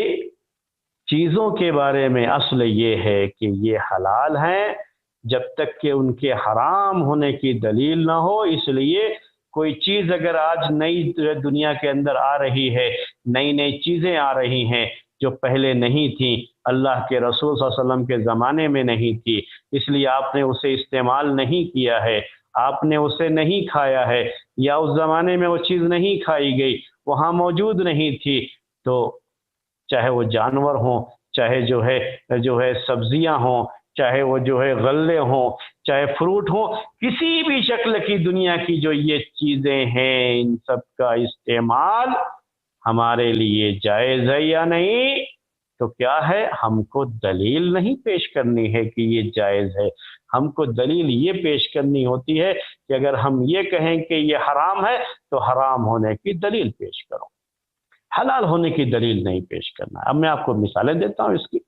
چیزوں کے بارے میں اصل یہ ہے کہ یہ حلال ہیں جب تک کہ ان کے حرام ہونے کی دلیل نہ ہو۔ اس لیے کوئی چیز اگر آج نئی دنیا کے اندر آ رہی ہے، نئی نئی چیزیں آ رہی ہیں جو پہلے نہیں تھیں، اللہ کے رسول صلی اللہ علیہ وسلم کے زمانے میں نہیں تھی، اس لیے آپ نے اسے استعمال نہیں کیا ہے، آپ نے اسے نہیں کھایا ہے، یا اس زمانے میں وہ چیز نہیں کھائی گئی، وہاں موجود نہیں تھی، تو چاہے وہ جانور ہوں، چاہے جو ہے سبزیاں ہوں، چاہے وہ جو ہے غلے ہوں، چاہے فروٹ ہوں، کسی بھی شکل کی دنیا کی جو یہ چیزیں ہیں، ان سب کا استعمال ہمارے لیے جائز ہے یا نہیں؟ تو کیا ہے، ہم کو دلیل نہیں پیش کرنی ہے کہ یہ جائز ہے، ہم کو دلیل یہ پیش کرنی ہوتی ہے کہ اگر ہم یہ کہیں کہ یہ حرام ہے تو حرام ہونے کی دلیل پیش کرو، حلال ہونے کی دلیل نہیں پیش کرنا۔ اب میں آپ کو مثالیں دیتا ہوں اس کی۔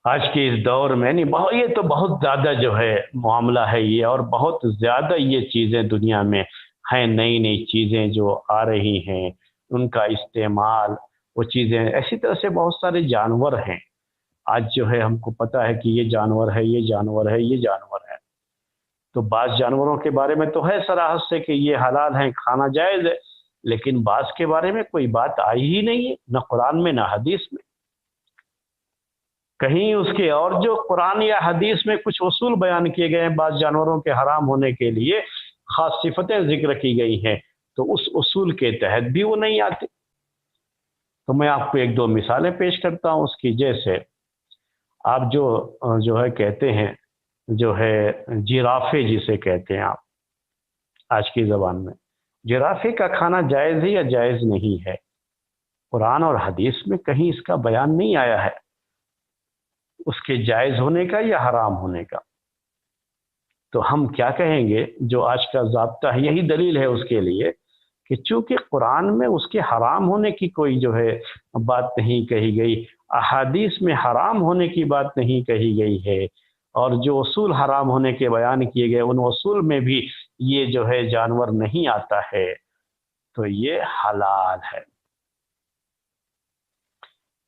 آج کے اس دور میں یہ تو بہت زیادہ جو ہے معاملہ ہے یہ، اور بہت زیادہ یہ چیزیں دنیا میں ہیں، نئی نئی چیزیں جو آ رہی ہیں، ان کا استعمال، وہ چیزیں، ایسی طرح سے بہت سارے جانور ہیں آج جو ہے ہم کو پتہ ہے کہ یہ جانور ہے، یہ جانور ہے، یہ جانور ہے۔ تو بعض جانوروں کے بارے میں تو ہے صراحت سے کہ یہ حلال ہیں، کھانا جائز ہے، لیکن بعض کے بارے میں کوئی بات آئی ہی نہیں ہے، نہ قرآن میں نہ حدیث میں۔ کہیں اس کے اور جو قرآن یا حدیث میں کچھ اصول بیان کیے گئے ہیں بعض جانوروں کے حرام ہونے کے لیے، خاص صفتیں ذکر کی گئی ہیں، تو اس اصول کے تحت بھی وہ نہیں آتے۔ تو میں آپ کو ایک دو مثالیں پیش کرتا ہوں اس کی۔ جیسے آپ جو ہے کہتے ہیں، جو ہے جرافے جسے کہتے ہیں آپ آج کی زبان میں، جرافے کا کھانا جائز ہے یا جائز نہیں ہے؟ قرآن اور حدیث میں کہیں اس کا بیان نہیں آیا ہے، اس کے جائز ہونے کا یا حرام ہونے کا۔ تو ہم کیا کہیں گے، جو آج کا ضابطہ ہے یہی دلیل ہے اس کے لیے کہ چونکہ قرآن میں اس کے حرام ہونے کی کوئی جو ہے بات نہیں کہی گئی، احادیث میں حرام ہونے کی بات نہیں کہی گئی ہے، اور جو اصول حرام ہونے کے بیان کیے گئے ان اصول میں بھی یہ جو ہے جانور نہیں آتا ہے، تو یہ حلال ہے۔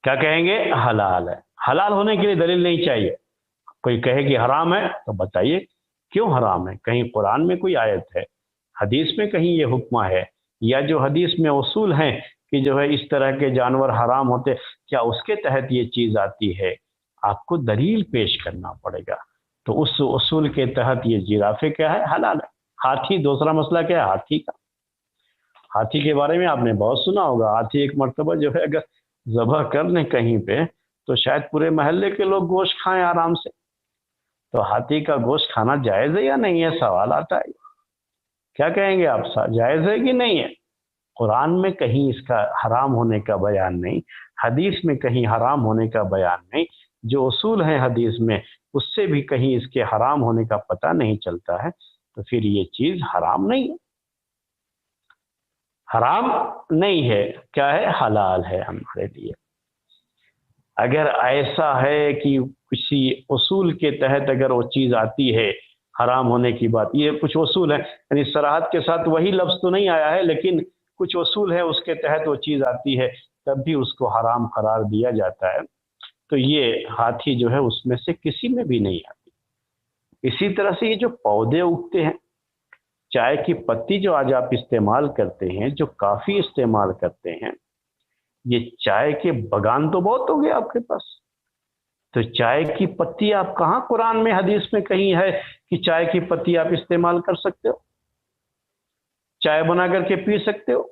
کیا کہیں گے؟ حلال ہے۔ حلال ہونے کے لیے دلیل نہیں چاہیے۔ کوئی کہے کہ حرام ہے تو بتائیے کیوں حرام ہے؟ کہیں قرآن میں کوئی آیت ہے، حدیث میں کہیں یہ حکم ہے، یا جو حدیث میں اصول ہیں کہ جو ہے اس طرح کے جانور حرام ہوتے، کیا اس کے تحت یہ چیز آتی ہے؟ آپ کو دلیل پیش کرنا پڑے گا۔ تو اس اصول کے تحت یہ جرافے کیا ہے؟ حلال ہے۔ ہاتھی، دوسرا مسئلہ کیا ہے؟ ہاتھی کا۔ ہاتھی کے بارے میں آپ نے بہت سنا ہوگا۔ ہاتھی ایک مرتبہ جو ہے اگر ذبح کر لیں کہیں پہ تو شاید پورے محلے کے لوگ گوشت کھائیں آرام سے۔ تو ہاتھی کا گوشت کھانا جائز ہے یا نہیں ہے؟ سوال آتا ہے۔ کیا کہیں گے آپ؟ جائز ہے کہ نہیں ہے؟ قرآن میں کہیں اس کا حرام ہونے کا بیان نہیں، حدیث میں کہیں حرام ہونے کا بیان نہیں، جو اصول ہیں حدیث میں اس سے بھی کہیں اس کے حرام ہونے کا پتہ نہیں چلتا ہے، تو پھر یہ چیز حرام نہیں ہے، حرام نہیں ہے، کیا ہے؟ حلال ہے ہمارے لیے۔ اگر ایسا ہے کہ کسی اصول کے تحت اگر وہ چیز آتی ہے حرام ہونے کی بات، یہ کچھ اصول ہیں، یعنی صراحت کے ساتھ وہی لفظ تو نہیں آیا ہے، لیکن کچھ اصول ہے اس کے تحت وہ چیز آتی ہے، تب بھی اس کو حرام قرار دیا جاتا ہے، تو یہ ہاتھی جو ہے اس میں سے کسی میں بھی نہیں آتی۔ اسی طرح سے یہ جو پودے اگتے ہیں، چائے کی پتی جو آج آپ استعمال کرتے ہیں، جو کافی استعمال کرتے ہیں، یہ چائے کے بگان تو بہت ہو گئے آپ کے پاس، تو چائے کی پتی آپ کہاں قرآن میں حدیث میں کہیں ہے کہ چائے کی پتی آپ استعمال کر سکتے ہو، چائے بنا کر کے پی سکتے ہو؟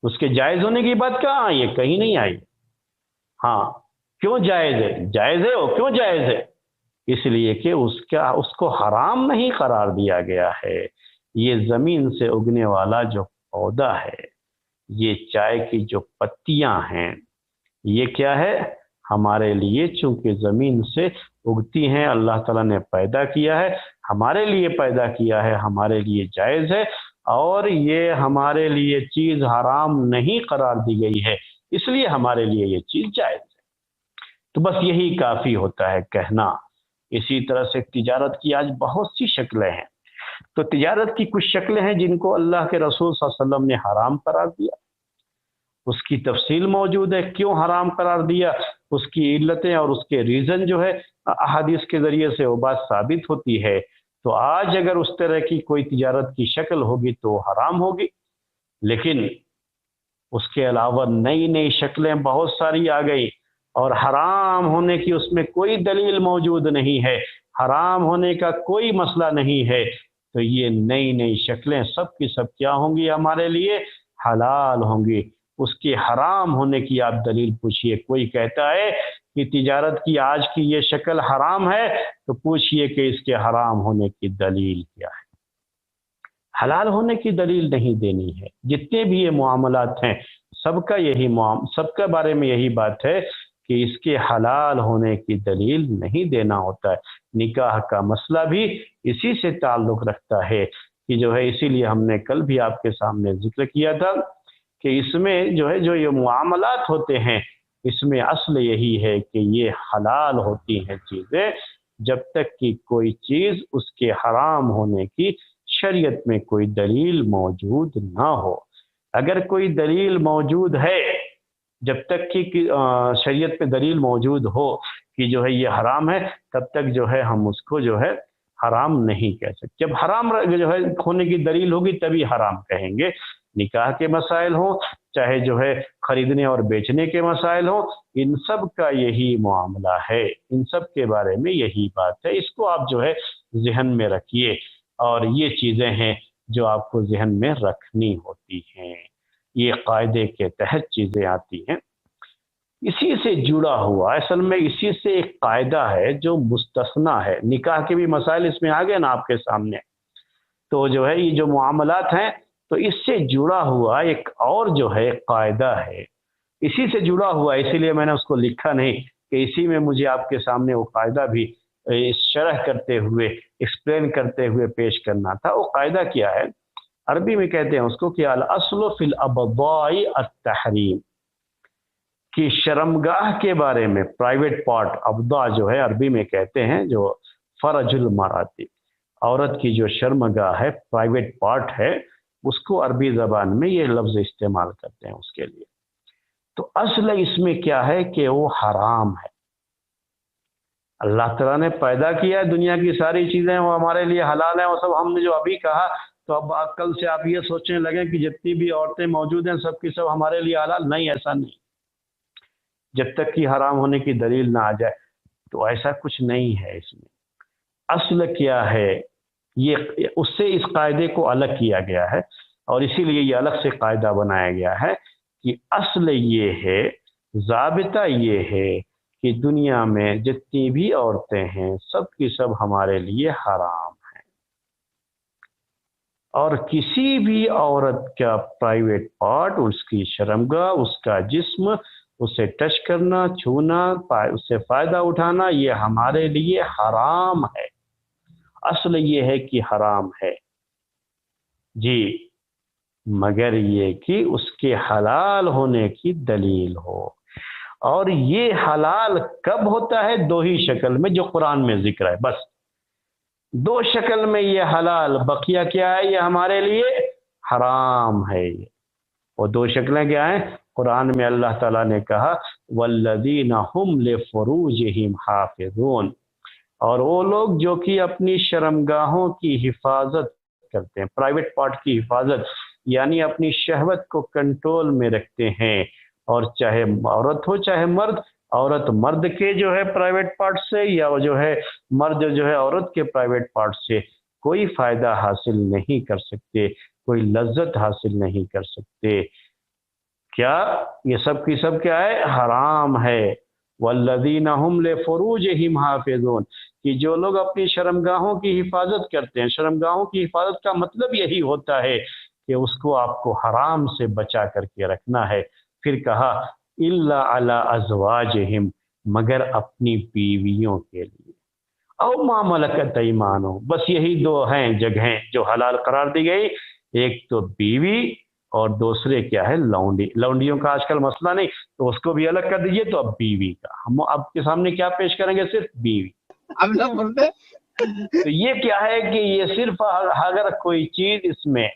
اس کے جائز ہونے کی بات کہاں آئی ہے؟ کہیں نہیں آئی۔ ہاں، کیوں جائز ہے؟ جائز ہے، وہ کیوں جائز ہے؟ اس لیے کہ اس کو حرام نہیں قرار دیا گیا ہے۔ یہ زمین سے اگنے والا جو پودا ہے، یہ چائے کی جو پتیاں ہیں، یہ کیا ہے؟ ہمارے لیے چونکہ زمین سے اگتی ہیں، اللہ تعالیٰ نے پیدا کیا ہے، ہمارے لیے پیدا کیا ہے، ہمارے لیے جائز ہے، اور یہ ہمارے لیے چیز حرام نہیں قرار دی گئی ہے، اس لیے ہمارے لیے یہ چیز جائز ہے۔ تو بس یہی کافی ہوتا ہے کہنا۔ اسی طرح سے تجارت کی آج بہت سی شکلیں ہیں، تو تجارت کی کچھ شکلیں ہیں جن کو اللہ کے رسول صلی اللہ علیہ وسلم نے حرام قرار دیا، اس کی تفصیل موجود ہے، کیوں حرام قرار دیا، اس کی علتیں اور اس کے ریزن جو ہے احادیث کے ذریعے سے وہ بات ثابت ہوتی ہے۔ تو آج اگر اس طرح کی کوئی تجارت کی شکل ہوگی تو حرام ہوگی، لیکن اس کے علاوہ نئی نئی شکلیں بہت ساری آ گئی، اور حرام ہونے کی اس میں کوئی دلیل موجود نہیں ہے، حرام ہونے کا کوئی مسئلہ نہیں ہے، تو یہ نئی نئی شکلیں سب کی سب کیا ہوں گی؟ ہمارے لیے حلال ہوں گی۔ اس کے حرام ہونے کی آپ دلیل پوچھئے۔ کوئی کہتا ہے کہ تجارت کی آج کی یہ شکل حرام ہے، تو پوچھئے کہ اس کے حرام ہونے کی دلیل کیا ہے؟ حلال ہونے کی دلیل نہیں دینی ہے۔ جتنے بھی یہ معاملات ہیں سب کا بارے میں یہی بات ہے کہ اس کے حلال ہونے کی دلیل نہیں دینا ہوتا ہے۔ نکاح کا مسئلہ بھی اسی سے تعلق رکھتا ہے کہ جو ہے، اسی لیے ہم نے کل بھی آپ کے سامنے ذکر کیا تھا کہ اس میں جو ہے جو یہ معاملات ہوتے ہیں، اس میں اصل یہی ہے کہ یہ حلال ہوتی ہیں چیزیں جب تک کہ کوئی چیز اس کے حرام ہونے کی شریعت میں کوئی دلیل موجود نہ ہو۔ اگر کوئی دلیل موجود ہے، جب تک کہ شریعت میں دلیل موجود ہو کہ جو ہے یہ حرام ہے، تب تک جو ہے ہم اس کو جو ہے حرام نہیں کہہ سکتے۔ جب حرام جو ہے ہونے کی دلیل ہوگی تبھی حرام کہیں گے۔ نکاح کے مسائل ہوں، چاہے جو ہے خریدنے اور بیچنے کے مسائل ہوں، ان سب کا یہی معاملہ ہے، ان سب کے بارے میں یہی بات ہے۔ اس کو آپ جو ہے ذہن میں رکھیے، اور یہ چیزیں ہیں جو آپ کو ذہن میں رکھنی ہوتی ہیں۔ یہ قاعدے کے تحت چیزیں آتی ہیں۔ اسی سے جڑا ہوا، اصل میں اسی سے ایک قاعدہ ہے جو مستثنا ہے۔ نکاح کے بھی مسائل اس میں آ گئے نا آپ کے سامنے، تو جو ہے یہ جو معاملات ہیں، تو اس سے جڑا ہوا ایک اور جو ہے قاعدہ ہے، اسی سے جڑا ہوا، اسی لیے میں نے اس کو لکھا نہیں کہ اسی میں مجھے آپ کے سامنے وہ قاعدہ بھی شرح کرتے ہوئے، ایکسپلین کرتے ہوئے پیش کرنا تھا۔ وہ قاعدہ کیا ہے؟ عربی میں کہتے ہیں اس کو کہ الاصل فی الابضاء التحریم، کہ شرمگاہ کے بارے میں، پرائیویٹ پارٹ، ابدا جو ہے عربی میں کہتے ہیں، جو فرج المراتی، عورت کی جو شرمگاہ ہے، پرائیویٹ پارٹ ہے، اس کو عربی زبان میں یہ لفظ استعمال کرتے ہیں اس کے لیے۔ تو اصل اس میں کیا ہے کہ وہ حرام ہے۔ اللہ تعالیٰ نے پیدا کیا ہے، دنیا کی ساری چیزیں وہ ہمارے لیے حلال ہیں، وہ سب ہم نے جو ابھی کہا، تو اب کل سے آپ یہ سوچنے لگیں کہ جتنی بھی عورتیں موجود ہیں سب کی سب ہمارے لیے حلال، نہیں، ایسا نہیں۔ جب تک کہ حرام ہونے کی دلیل نہ آ جائے تو ایسا کچھ نہیں ہے اس میں۔ اصل کیا ہے، یہ اس سے اس قاعدے کو الگ کیا گیا ہے، اور اسی لیے یہ الگ سے قاعدہ بنایا گیا ہے کہ اصل یہ ہے، ضابطہ یہ ہے کہ دنیا میں جتنی بھی عورتیں ہیں سب کی سب ہمارے لیے حرام ہیں، اور کسی بھی عورت کا پرائیویٹ پارٹ، اس کی شرمگاہ، اس کا جسم، اسے ٹچ کرنا، چھونا، اس سے فائدہ اٹھانا، یہ ہمارے لیے حرام ہے۔ اصل یہ ہے کہ حرام ہے جی، مگر یہ کہ اس کے حلال ہونے کی دلیل ہو۔ اور یہ حلال کب ہوتا ہے؟ دو ہی شکل میں جو قرآن میں ذکر ہے، بس دو شکل میں یہ حلال، بقیہ کیا ہے؟ یہ ہمارے لیے حرام ہے۔ وہ دو شکلیں کیا ہیں؟ قرآن میں اللہ تعالیٰ نے کہا والذین هم لفروجہم حافظون، اور وہ لوگ جو کہ اپنی شرمگاہوں کی حفاظت کرتے ہیں، پرائیویٹ پارٹ کی حفاظت، یعنی اپنی شہوت کو کنٹرول میں رکھتے ہیں، اور چاہے عورت ہو چاہے مرد، عورت مرد کے جو ہے پرائیویٹ پارٹ سے، یا جو ہے مرد جو ہے عورت کے پرائیویٹ پارٹ سے کوئی فائدہ حاصل نہیں کر سکتے، کوئی لذت حاصل نہیں کر سکتے۔ کیا یہ سب کی سب کیا ہے؟ حرام ہے۔ والذین هم لفروجہم حافظون، کہ جو لوگ اپنی شرمگاہوں کی حفاظت کرتے ہیں، شرمگاہوں کی حفاظت کا مطلب یہی ہوتا ہے کہ اس کو آپ کو حرام سے بچا کر کے رکھنا ہے۔ پھر کہا الا علی ازواجہم، مگر اپنی بیویوں کے لیے، او ما ملکت ایمانہم، بس یہی دو ہیں جگہیں جو حلال قرار دی گئی، ایک تو بیوی اور دوسرے کیا ہے؟ لونڈی۔ لونڈیوں کا آج کل مسئلہ نہیں تو اس کو بھی الگ کر دیجئے، تو اب بیوی کا ہم آپ کے سامنے کیا پیش کریں گے؟ صرف بیوی۔ اب لوگ بولتے تو یہ کیا ہے کہ یہ صرف اگر کوئی چیز اس میں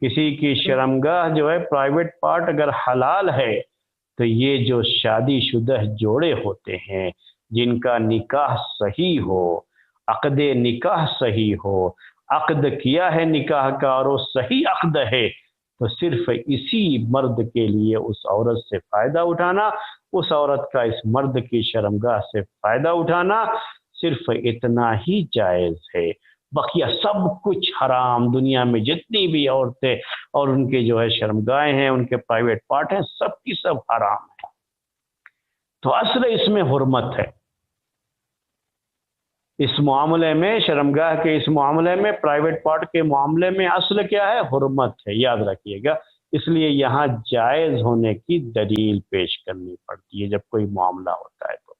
کسی کی شرمگاہ جو ہے پرائیویٹ پارٹ اگر حلال ہے، تو یہ جو شادی شدہ جوڑے ہوتے ہیں جن کا نکاح صحیح ہو، عقد نکاح صحیح ہو، عقد کیا ہے نکاح کا اور وہ صحیح عقد ہے، تو صرف اسی مرد کے لیے اس عورت سے فائدہ اٹھانا، اس عورت کا اس مرد کی شرمگاہ سے فائدہ اٹھانا، صرف اتنا ہی جائز ہے۔ بقیہ سب کچھ حرام، دنیا میں جتنی بھی عورتیں اور ان کے جو ہے شرمگاہیں ہیں، ان کے پرائیویٹ پارٹ ہیں، سب کی سب حرام ہے۔ تو اصل اس میں حرمت ہے، اس معاملے میں، شرمگاہ کے اس معاملے میں، پرائیویٹ پارٹ کے معاملے میں اصل کیا ہے؟ حرمت ہے، یاد رکھیے گا۔ اس لیے یہاں جائز ہونے کی دلیل پیش کرنی پڑتی ہے جب کوئی معاملہ ہوتا ہے، تو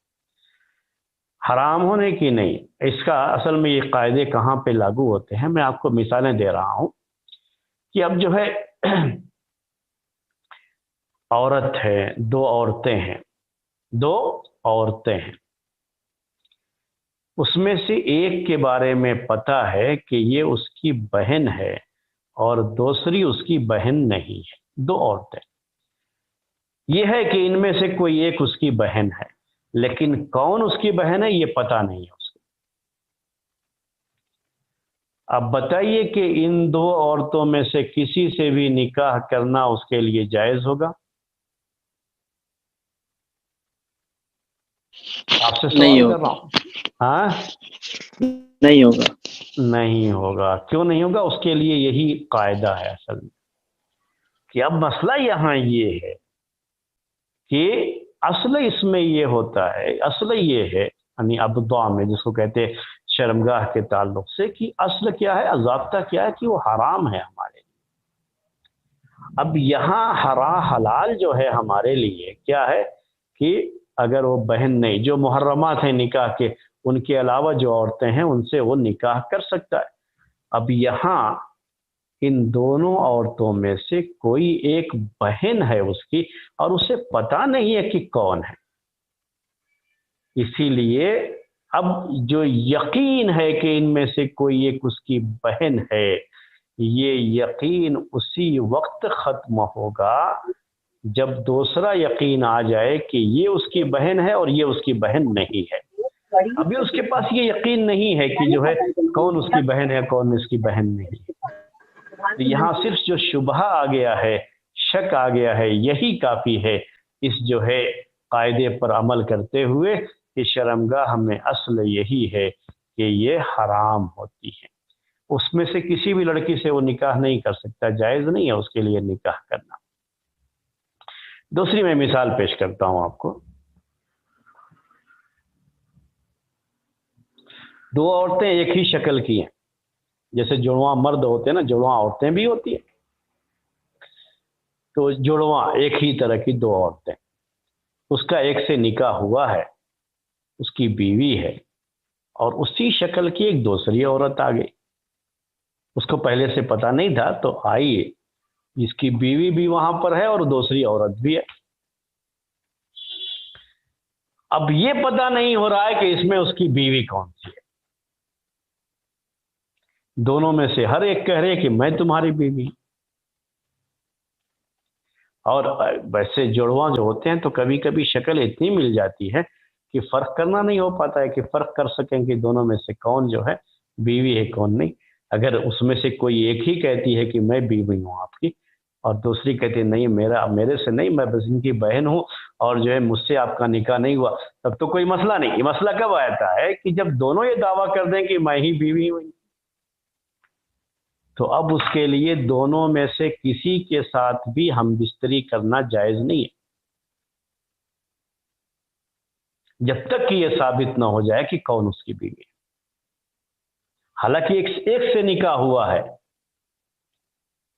حرام ہونے کی نہیں۔ اس کا اصل میں یہ قاعدے کہاں پہ لاگو ہوتے ہیں، میں آپ کو مثالیں دے رہا ہوں کہ اب جو ہے عورت ہے، دو عورتیں ہیں، دو عورتیں ہیں، اس میں سے ایک کے بارے میں پتا ہے کہ یہ اس کی بہن ہے اور دوسری اس کی بہن نہیں ہے، دو عورتیں۔ یہ ہے کہ ان میں سے کوئی ایک اس کی بہن ہے، لیکن کون اس کی بہن ہے یہ پتا نہیں ہے اس کو۔ اب بتائیے کہ ان دو عورتوں میں سے کسی سے بھی نکاح کرنا اس کے لیے جائز ہوگا؟ آپ سے سوال کر رہا ہوں۔ ہاں، نہیں ہوگا، نہیں ہوگا۔ کیوں نہیں ہوگا؟ اس کے لیے یہی قاعدہ ہے اصل میں، کہ اب مسئلہ یہاں یہ ہے کہ اصل اس میں یہ ہوتا ہے، اصل یہ ہے یعنی ابضاء میں جس کو کہتے ہیں شرمگاہ کے تعلق سے، کہ اصل کیا ہے، ضابطہ کیا ہے کہ وہ حرام ہے ہمارے لیے۔ اب یہاں حلال جو ہے ہمارے لیے کیا ہے کہ اگر وہ بہن نہیں، جو محرمات ہیں نکاح کے، ان کے علاوہ جو عورتیں ہیں ان سے وہ نکاح کر سکتا ہے۔ اب یہاں ان دونوں عورتوں میں سے کوئی ایک بہن ہے اس کی اور اسے پتا نہیں ہے کہ کون ہے. اسی لیے اب جو یقین ہے کہ ان میں سے کوئی ایک اس کی بہن ہے، یہ یقین اسی وقت ختم ہوگا جب دوسرا یقین آ جائے کہ یہ اس کی بہن ہے اور یہ اس کی بہن نہیں ہے. ابھی اس کے پاس یہ یقین نہیں ہے کہ جو ہے کون اس کی بہن ہے کون اس کی بہن نہیں ہے. تو یہاں صرف جو شبہ آ گیا ہے، شک آ گیا ہے، یہی کافی ہے اس جو ہے قاعدے پر عمل کرتے ہوئے کہ شرمگاہ میں اصل یہی ہے کہ یہ حرام ہوتی ہے. اس میں سے کسی بھی لڑکی سے وہ نکاح نہیں کر سکتا، جائز نہیں ہے اس کے لیے نکاح کرنا. دوسری میں مثال پیش کرتا ہوں آپ کو. دو عورتیں ایک ہی شکل کی ہیں، جیسے جڑواں مرد ہوتے ہیں نا، جڑواں عورتیں بھی ہوتی ہیں. تو جڑواں ایک ہی طرح کی دو عورتیں، اس کا ایک سے نکاح ہوا ہے، اس کی بیوی ہے، اور اسی شکل کی ایک دوسری عورت آ گئی. اس کو پہلے سے پتا نہیں تھا تو آئی، اس کی بیوی بھی وہاں پر ہے اور دوسری عورت بھی ہے. اب یہ پتا نہیں ہو رہا ہے کہ اس میں اس کی بیوی کون سی ہے. دونوں میں سے ہر ایک کہہ رہے کہ میں تمہاری بیوی. اور ویسے جڑواں جو ہوتے ہیں تو کبھی کبھی شکل اتنی مل جاتی ہے کہ فرق کرنا نہیں ہو پاتا ہے کہ فرق کر سکیں کہ دونوں میں سے کون جو ہے بیوی ہے کون نہیں. اگر اس میں سے کوئی ایک ہی کہتی ہے کہ میں بیوی ہوں آپ کی، اور دوسری کہتی ہے نہیں میرے سے نہیں، میں بس ان کی بہن ہوں اور جو ہے مجھ سے آپ کا نکاح نہیں ہوا، تب تو کوئی مسئلہ نہیں. یہ مسئلہ کب آتا ہے کہ جب دونوں یہ دعویٰ کر دیں کہ میں ہی بیوی ہوں. تو اب اس کے لیے دونوں میں سے کسی کے ساتھ بھی ہم بستری کرنا جائز نہیں ہے جب تک کہ یہ ثابت نہ ہو جائے کہ کون اس کی بیوی ہے. حالانکہ ایک سے نکاح ہوا ہے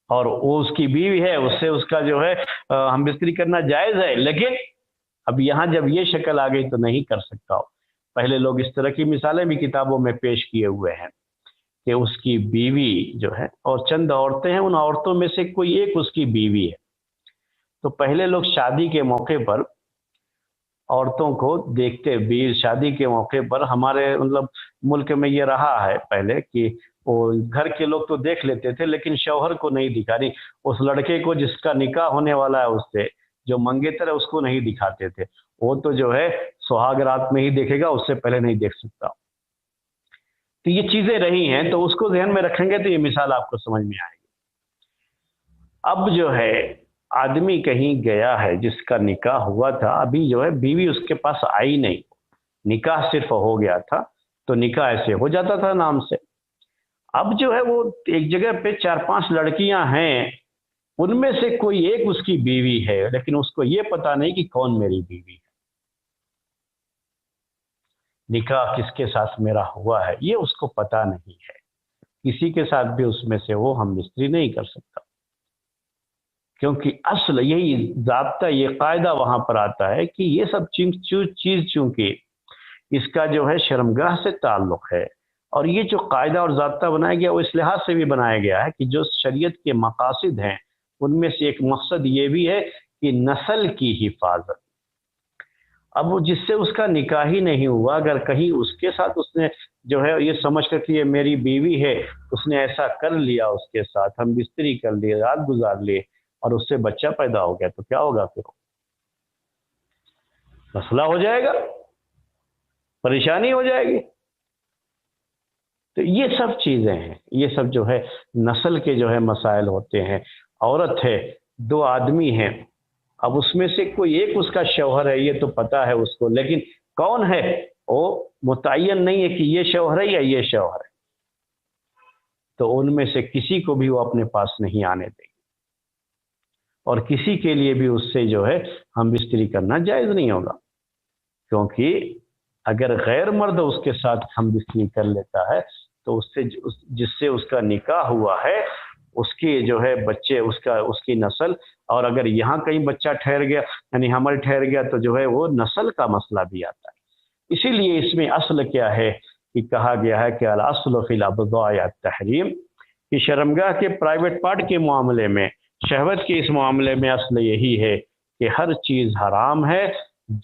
اور وہ اس کی بیوی ہے، اس سے اس کا جو ہے ہم بستری کرنا جائز ہے، لیکن اب یہاں جب یہ شکل آ گئی تو نہیں کر سکتا ہو. پہلے لوگ اس طرح کی مثالیں بھی کتابوں میں پیش کیے ہوئے ہیں کہ اس کی بیوی جو ہے اور چند عورتیں ہیں، ان عورتوں میں سے کوئی ایک اس کی بیوی ہے. تو پہلے لوگ شادی کے موقع پر عورتوں کو دیکھتے، شادی کے موقع پر ہمارے مطلب ملک میں یہ رہا ہے پہلے کہ وہ گھر کے لوگ تو دیکھ لیتے تھے لیکن شوہر کو نہیں دکھانی. اس لڑکے کو جس کا نکاح ہونے والا ہے اس سے جو منگیتر ہے اس کو نہیں دکھاتے تھے. وہ تو جو ہے سہاگ رات میں ہی دیکھے گا، اس سے پہلے نہیں دیکھ سکتا. تو یہ چیزیں رہی ہیں، تو اس کو ذہن میں رکھیں گے تو یہ مثال آپ کو سمجھ میں آئے گی. اب جو ہے آدمی کہیں گیا ہے جس کا نکاح ہوا تھا، ابھی جو ہے بیوی اس کے پاس آئی نہیں، نکاح صرف ہو گیا تھا تو نکاح ایسے ہو جاتا تھا نام سے. اب جو ہے وہ ایک جگہ پہ 4-5 لڑکیاں ہیں، ان میں سے کوئی ایک اس کی بیوی ہے، لیکن اس کو یہ پتا نہیں کہ کون میری بیوی ہے، نکاح کس کے ساتھ میرا ہوا ہے یہ اس کو پتا نہیں ہے. کسی کے ساتھ بھی اس میں سے وہ ہم بستری نہیں کر سکتا، کیونکہ اصل یہی ضابطہ، یہ قاعدہ وہاں پر آتا ہے کہ یہ سب چیز چونکہ اس کا جو ہے شرمگاہ سے تعلق ہے، اور یہ جو قاعدہ اور ضابطہ بنایا گیا وہ اس لحاظ سے بھی بنایا گیا ہے کہ جو شریعت کے مقاصد ہیں ان میں سے ایک مقصد یہ بھی ہے کہ نسل کی حفاظت. اب وہ جس سے اس کا نکاح ہی نہیں ہوا، اگر کہیں اس کے ساتھ اس نے جو ہے یہ سمجھ کر کہ یہ میری بیوی ہے، اس نے ایسا کر لیا، اس کے ساتھ ہم بستری کر لیے، رات گزار لیے اور اس سے بچہ پیدا ہو گیا، تو کیا ہوگا؟ پھر مسئلہ ہو جائے گا، پریشانی ہو جائے گی. تو یہ سب چیزیں ہیں، یہ سب جو ہے نسل کے جو ہے مسائل ہوتے ہیں. عورت ہے، 2 آدمی ہیں، اب اس میں سے کوئی ایک اس کا شوہر ہے، یہ تو پتا ہے اس کو، لیکن کون ہے وہ متعین نہیں ہے کہ یہ شوہر ہے یا یہ شوہر ہے. تو ان میں سے کسی کو بھی وہ اپنے پاس نہیں آنے دیں گے، اور کسی کے لیے بھی اس سے جو ہے ہم بستری کرنا جائز نہیں ہوگا. کیونکہ اگر غیر مرد اس کے ساتھ ہم بستری کر لیتا ہے تو اس سے جس سے اس کا نکاح ہوا ہے اس کی جو ہے بچے، اس کی نسل، اور اگر یہاں کہیں بچہ ٹھہر گیا یعنی حمل ٹھہر گیا تو جو ہے وہ نسل کا مسئلہ بھی آتا ہے. اسی لیے اس میں اصل کیا ہے کہ کہا گیا ہے کہ الاصل فی الابضاع التحریم، کہ شرمگاہ کے پرائیویٹ پارٹ کے معاملے میں، شہوت کے اس معاملے میں اصل یہی ہے کہ ہر چیز حرام ہے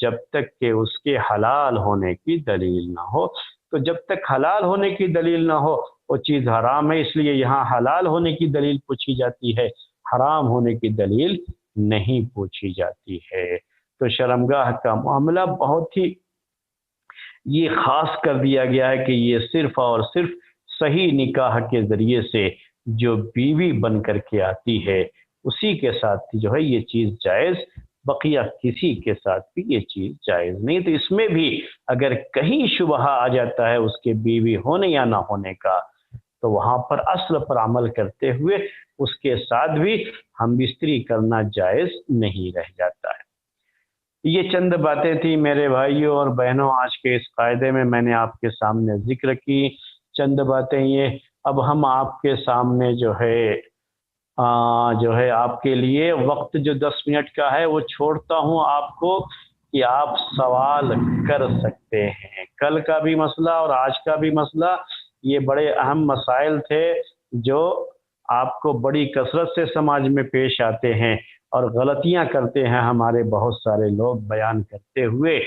جب تک کہ اس کے حلال ہونے کی دلیل نہ ہو. تو جب تک حلال ہونے کی دلیل نہ ہو وہ چیز حرام ہے، اس لیے یہاں حلال ہونے کی دلیل پوچھی جاتی ہے، حرام ہونے کی دلیل نہیں پوچھی جاتی ہے. تو شرمگاہ کا معاملہ بہت ہی یہ خاص کر دیا گیا ہے کہ یہ صرف اور صرف صحیح نکاح کے ذریعے سے جو بیوی بن کر کے آتی ہے اسی کے ساتھ جو ہے یہ چیز جائز، بقیہ کسی کے ساتھ بھی یہ چیز جائز نہیں. تو اس میں بھی اگر کہیں شبہ آ جاتا ہے اس کے بیوی ہونے یا نہ ہونے کا تو وہاں پر اصل پر عمل کرتے ہوئے اس کے ساتھ بھی ہم بستری کرنا جائز نہیں رہ جاتا ہے. یہ چند باتیں تھیں میرے بھائیوں اور بہنوں، آج کے اس قاعدے میں نے آپ کے سامنے ذکر کی چند باتیں. یہ اب ہم آپ کے سامنے جو ہے آپ کے لیے وقت جو 10 منٹ کا ہے وہ چھوڑتا ہوں آپ کو کہ آپ سوال کر سکتے ہیں. کل کا بھی مسئلہ اور آج کا بھی مسئلہ یہ بڑے اہم مسائل تھے جو آپ کو بڑی کثرت سے سماج میں پیش آتے ہیں اور غلطیاں کرتے ہیں ہمارے بہت سارے لوگ بیان کرتے ہوئے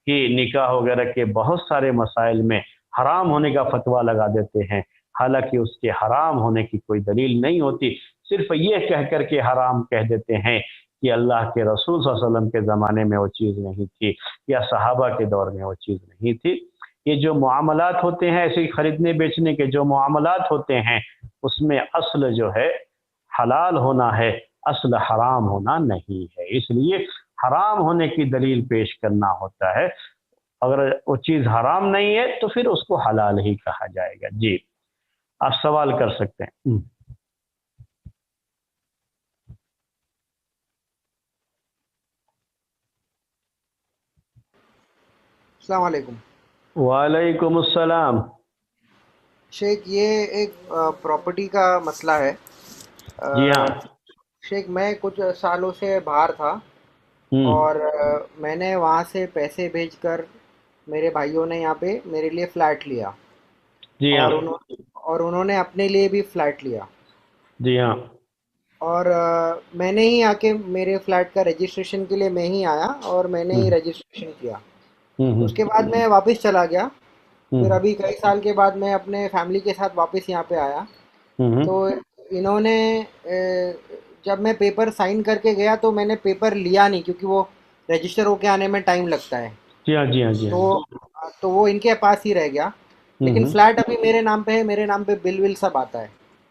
کہ نکاح وغیرہ کے بہت سارے مسائل میں حرام ہونے کا فتویٰ لگا دیتے ہیں، حالانکہ اس کے حرام ہونے کی کوئی دلیل نہیں ہوتی. صرف یہ کہہ کر کے حرام کہہ دیتے ہیں کہ اللہ کے رسول صلی اللہ علیہ وسلم کے زمانے میں وہ چیز نہیں تھی یا صحابہ کے دور میں وہ چیز نہیں تھی. یہ جو معاملات ہوتے ہیں ایسے خریدنے بیچنے کے جو معاملات ہوتے ہیں اس میں اصل جو ہے حلال ہونا ہے، اصل حرام ہونا نہیں ہے. اس لیے حرام ہونے کی دلیل پیش کرنا ہوتا ہے. اگر وہ چیز حرام نہیں ہے تو پھر اس کو حلال ہی کہا جائے گا. جی آپ سوال کر سکتے ہیں. السلام علیکم. وعلیکم السلام. شیخ یہ ایک پراپرٹی کا مسئلہ ہے. جی ہاں. شیخ میں کچھ سالوں سے باہر تھا اور میں نے وہاں سے پیسے بھیج کر میرے بھائیوں نے یہاں پہ میرے لیے فلیٹ لیا جی ہاں. اور انہوں نے اپنے لیے بھی فلیٹ لیا. جی ہاں. اور میں نے ہی آ کے میرے فلیٹ کا رجسٹریشن کے لیے میں ہی آیا اور میں نے ہی رجسٹریشن کیا. اس کے بعد میں واپس چلا گیا. پھر ابھی کئی سال کے بعد میں اپنے فیملی کے ساتھ واپس یہاں پہ آیا تو انہوں نے جب میں پیپر سائن کر کے گیا تو میں نے پیپر لیا نہیں کیونکہ وہ رجسٹر ہو کے آنے میں ٹائم لگتا ہے. جی ہاں. جی ہاں. جی ہاں. تو وہ ان کے پاس ہی رہ گیا. لیکن فلیٹ ابھی میرے نام پہ ہے، میرے نام پہ بل ول سب آتا ہے.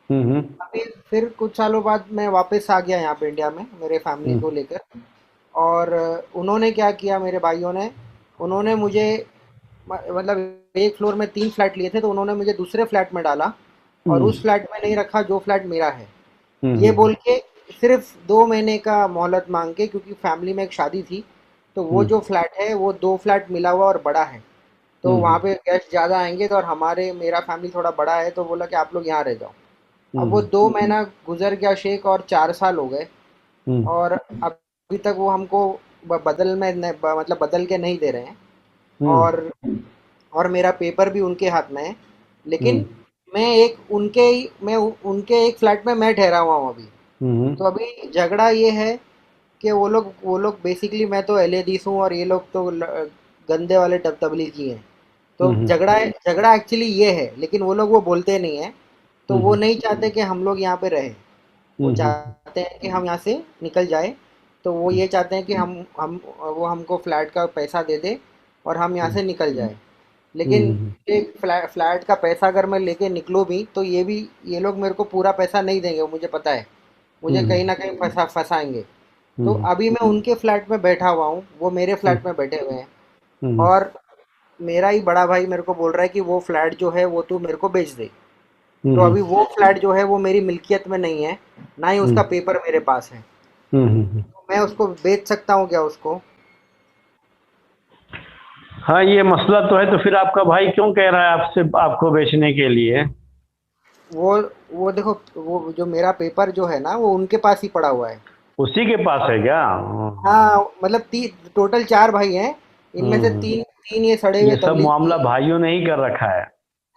ابھی پھر کچھ سالوں بعد میں واپس آ گیا یہاں پہ انڈیا میں میرے فیملی کو لے کر. اور انہوں نے کیا کیا میرے بھائیوں نے، انہوں نے مجھے مطلب ایک فلور میں 3 فلیٹ لیے تھے تو انہوں نے مجھے دوسرے فلیٹ میں ڈالا اور اس فلیٹ میں نہیں رکھا جو فلیٹ میرا ہے. یہ بول کے صرف 2 مہینے کا مہلت مانگ کے، کیونکہ فیملی میں ایک شادی تھی تو وہ جو فلیٹ ہے وہ 2 فلیٹ ملا ہوا اور بڑا ہے تو وہاں پہ گیسٹ زیادہ آئیں گے تو، اور میرا فیملی تھوڑا بڑا ہے تو بولا کہ آپ لوگ یہاں رہ جاؤ. اب وہ 2 مہینہ گزر گیا شیخ اور 4 سال ہو گئے اور ابھی تک وہ ہم کو بدل کے نہیں دے رہے ہیں. اور میرا پیپر بھی ان کے ہاتھ میں ہے. لیکن میں ان کے ایک فلیٹ میں میں ٹھہرا ہوا ہوں ابھی. تو ابھی جھگڑا یہ ہے کہ وہ لوگ بیسیکلی، میں تو اہل حدیث ہوں اور یہ لوگ تو گندے والے تبلیغی ہیں. تو جھگڑا ایکچولی یہ ہے، لیکن وہ لوگ وہ بولتے نہیں ہیں. تو وہ نہیں چاہتے کہ ہم لوگ یہاں پہ رہیں، وہ چاہتے ہیں کہ ہم یہاں سے نکل جائیں. تو وہ یہ چاہتے ہیں کہ وہ ہم کو فلیٹ کا پیسہ دے دے اور ہم یہاں سے نکل جائیں. لیکن ایک فلیٹ کا پیسہ اگر میں لے کے نکلوں بھی تو یہ لوگ میرے کو پورا پیسہ نہیں دیں گے. مجھے پتا ہے مجھے کہیں نہ کہیں پھنسائیں گے. تو ابھی میں ان کے فلیٹ میں بیٹھا ہوا ہوں، وہ میرے فلیٹ میں بیٹھے ہوئے ہیں اور میرا ہی بڑا بھائی میرے کو بول رہا ہے کہ وہ فلیٹ جو ہے وہ تو میرے کو بیچ دے. تو ابھی وہ فلیٹ جو ہے وہ میری ملکیت میں نہیں ہے، نہ ہی اس کا پیپر میرے پاس ہے. تو میں اس کو بیچ سکتا ہوں کیا اس کو؟ ہاں یہ مسئلہ تو ہے. تو پھر آپ کا بھائی کیوں کہہ رہا ہے آپ کو بیچنے کے لیے؟ وہ دیکھو، وہ جو میرا پیپر جو ہے نا وہ ان کے پاس ہی پڑا ہوا ہے. اسی کے پاس ہے کیا؟ ہاں مطلب ٹوٹل 4 بھائی ہیں، ان میں سے تین یہ سڑے ہوئے یہ سب تبلیغی معاملہ ہیں. بھائیوں نے ہی کر رکھا ہے.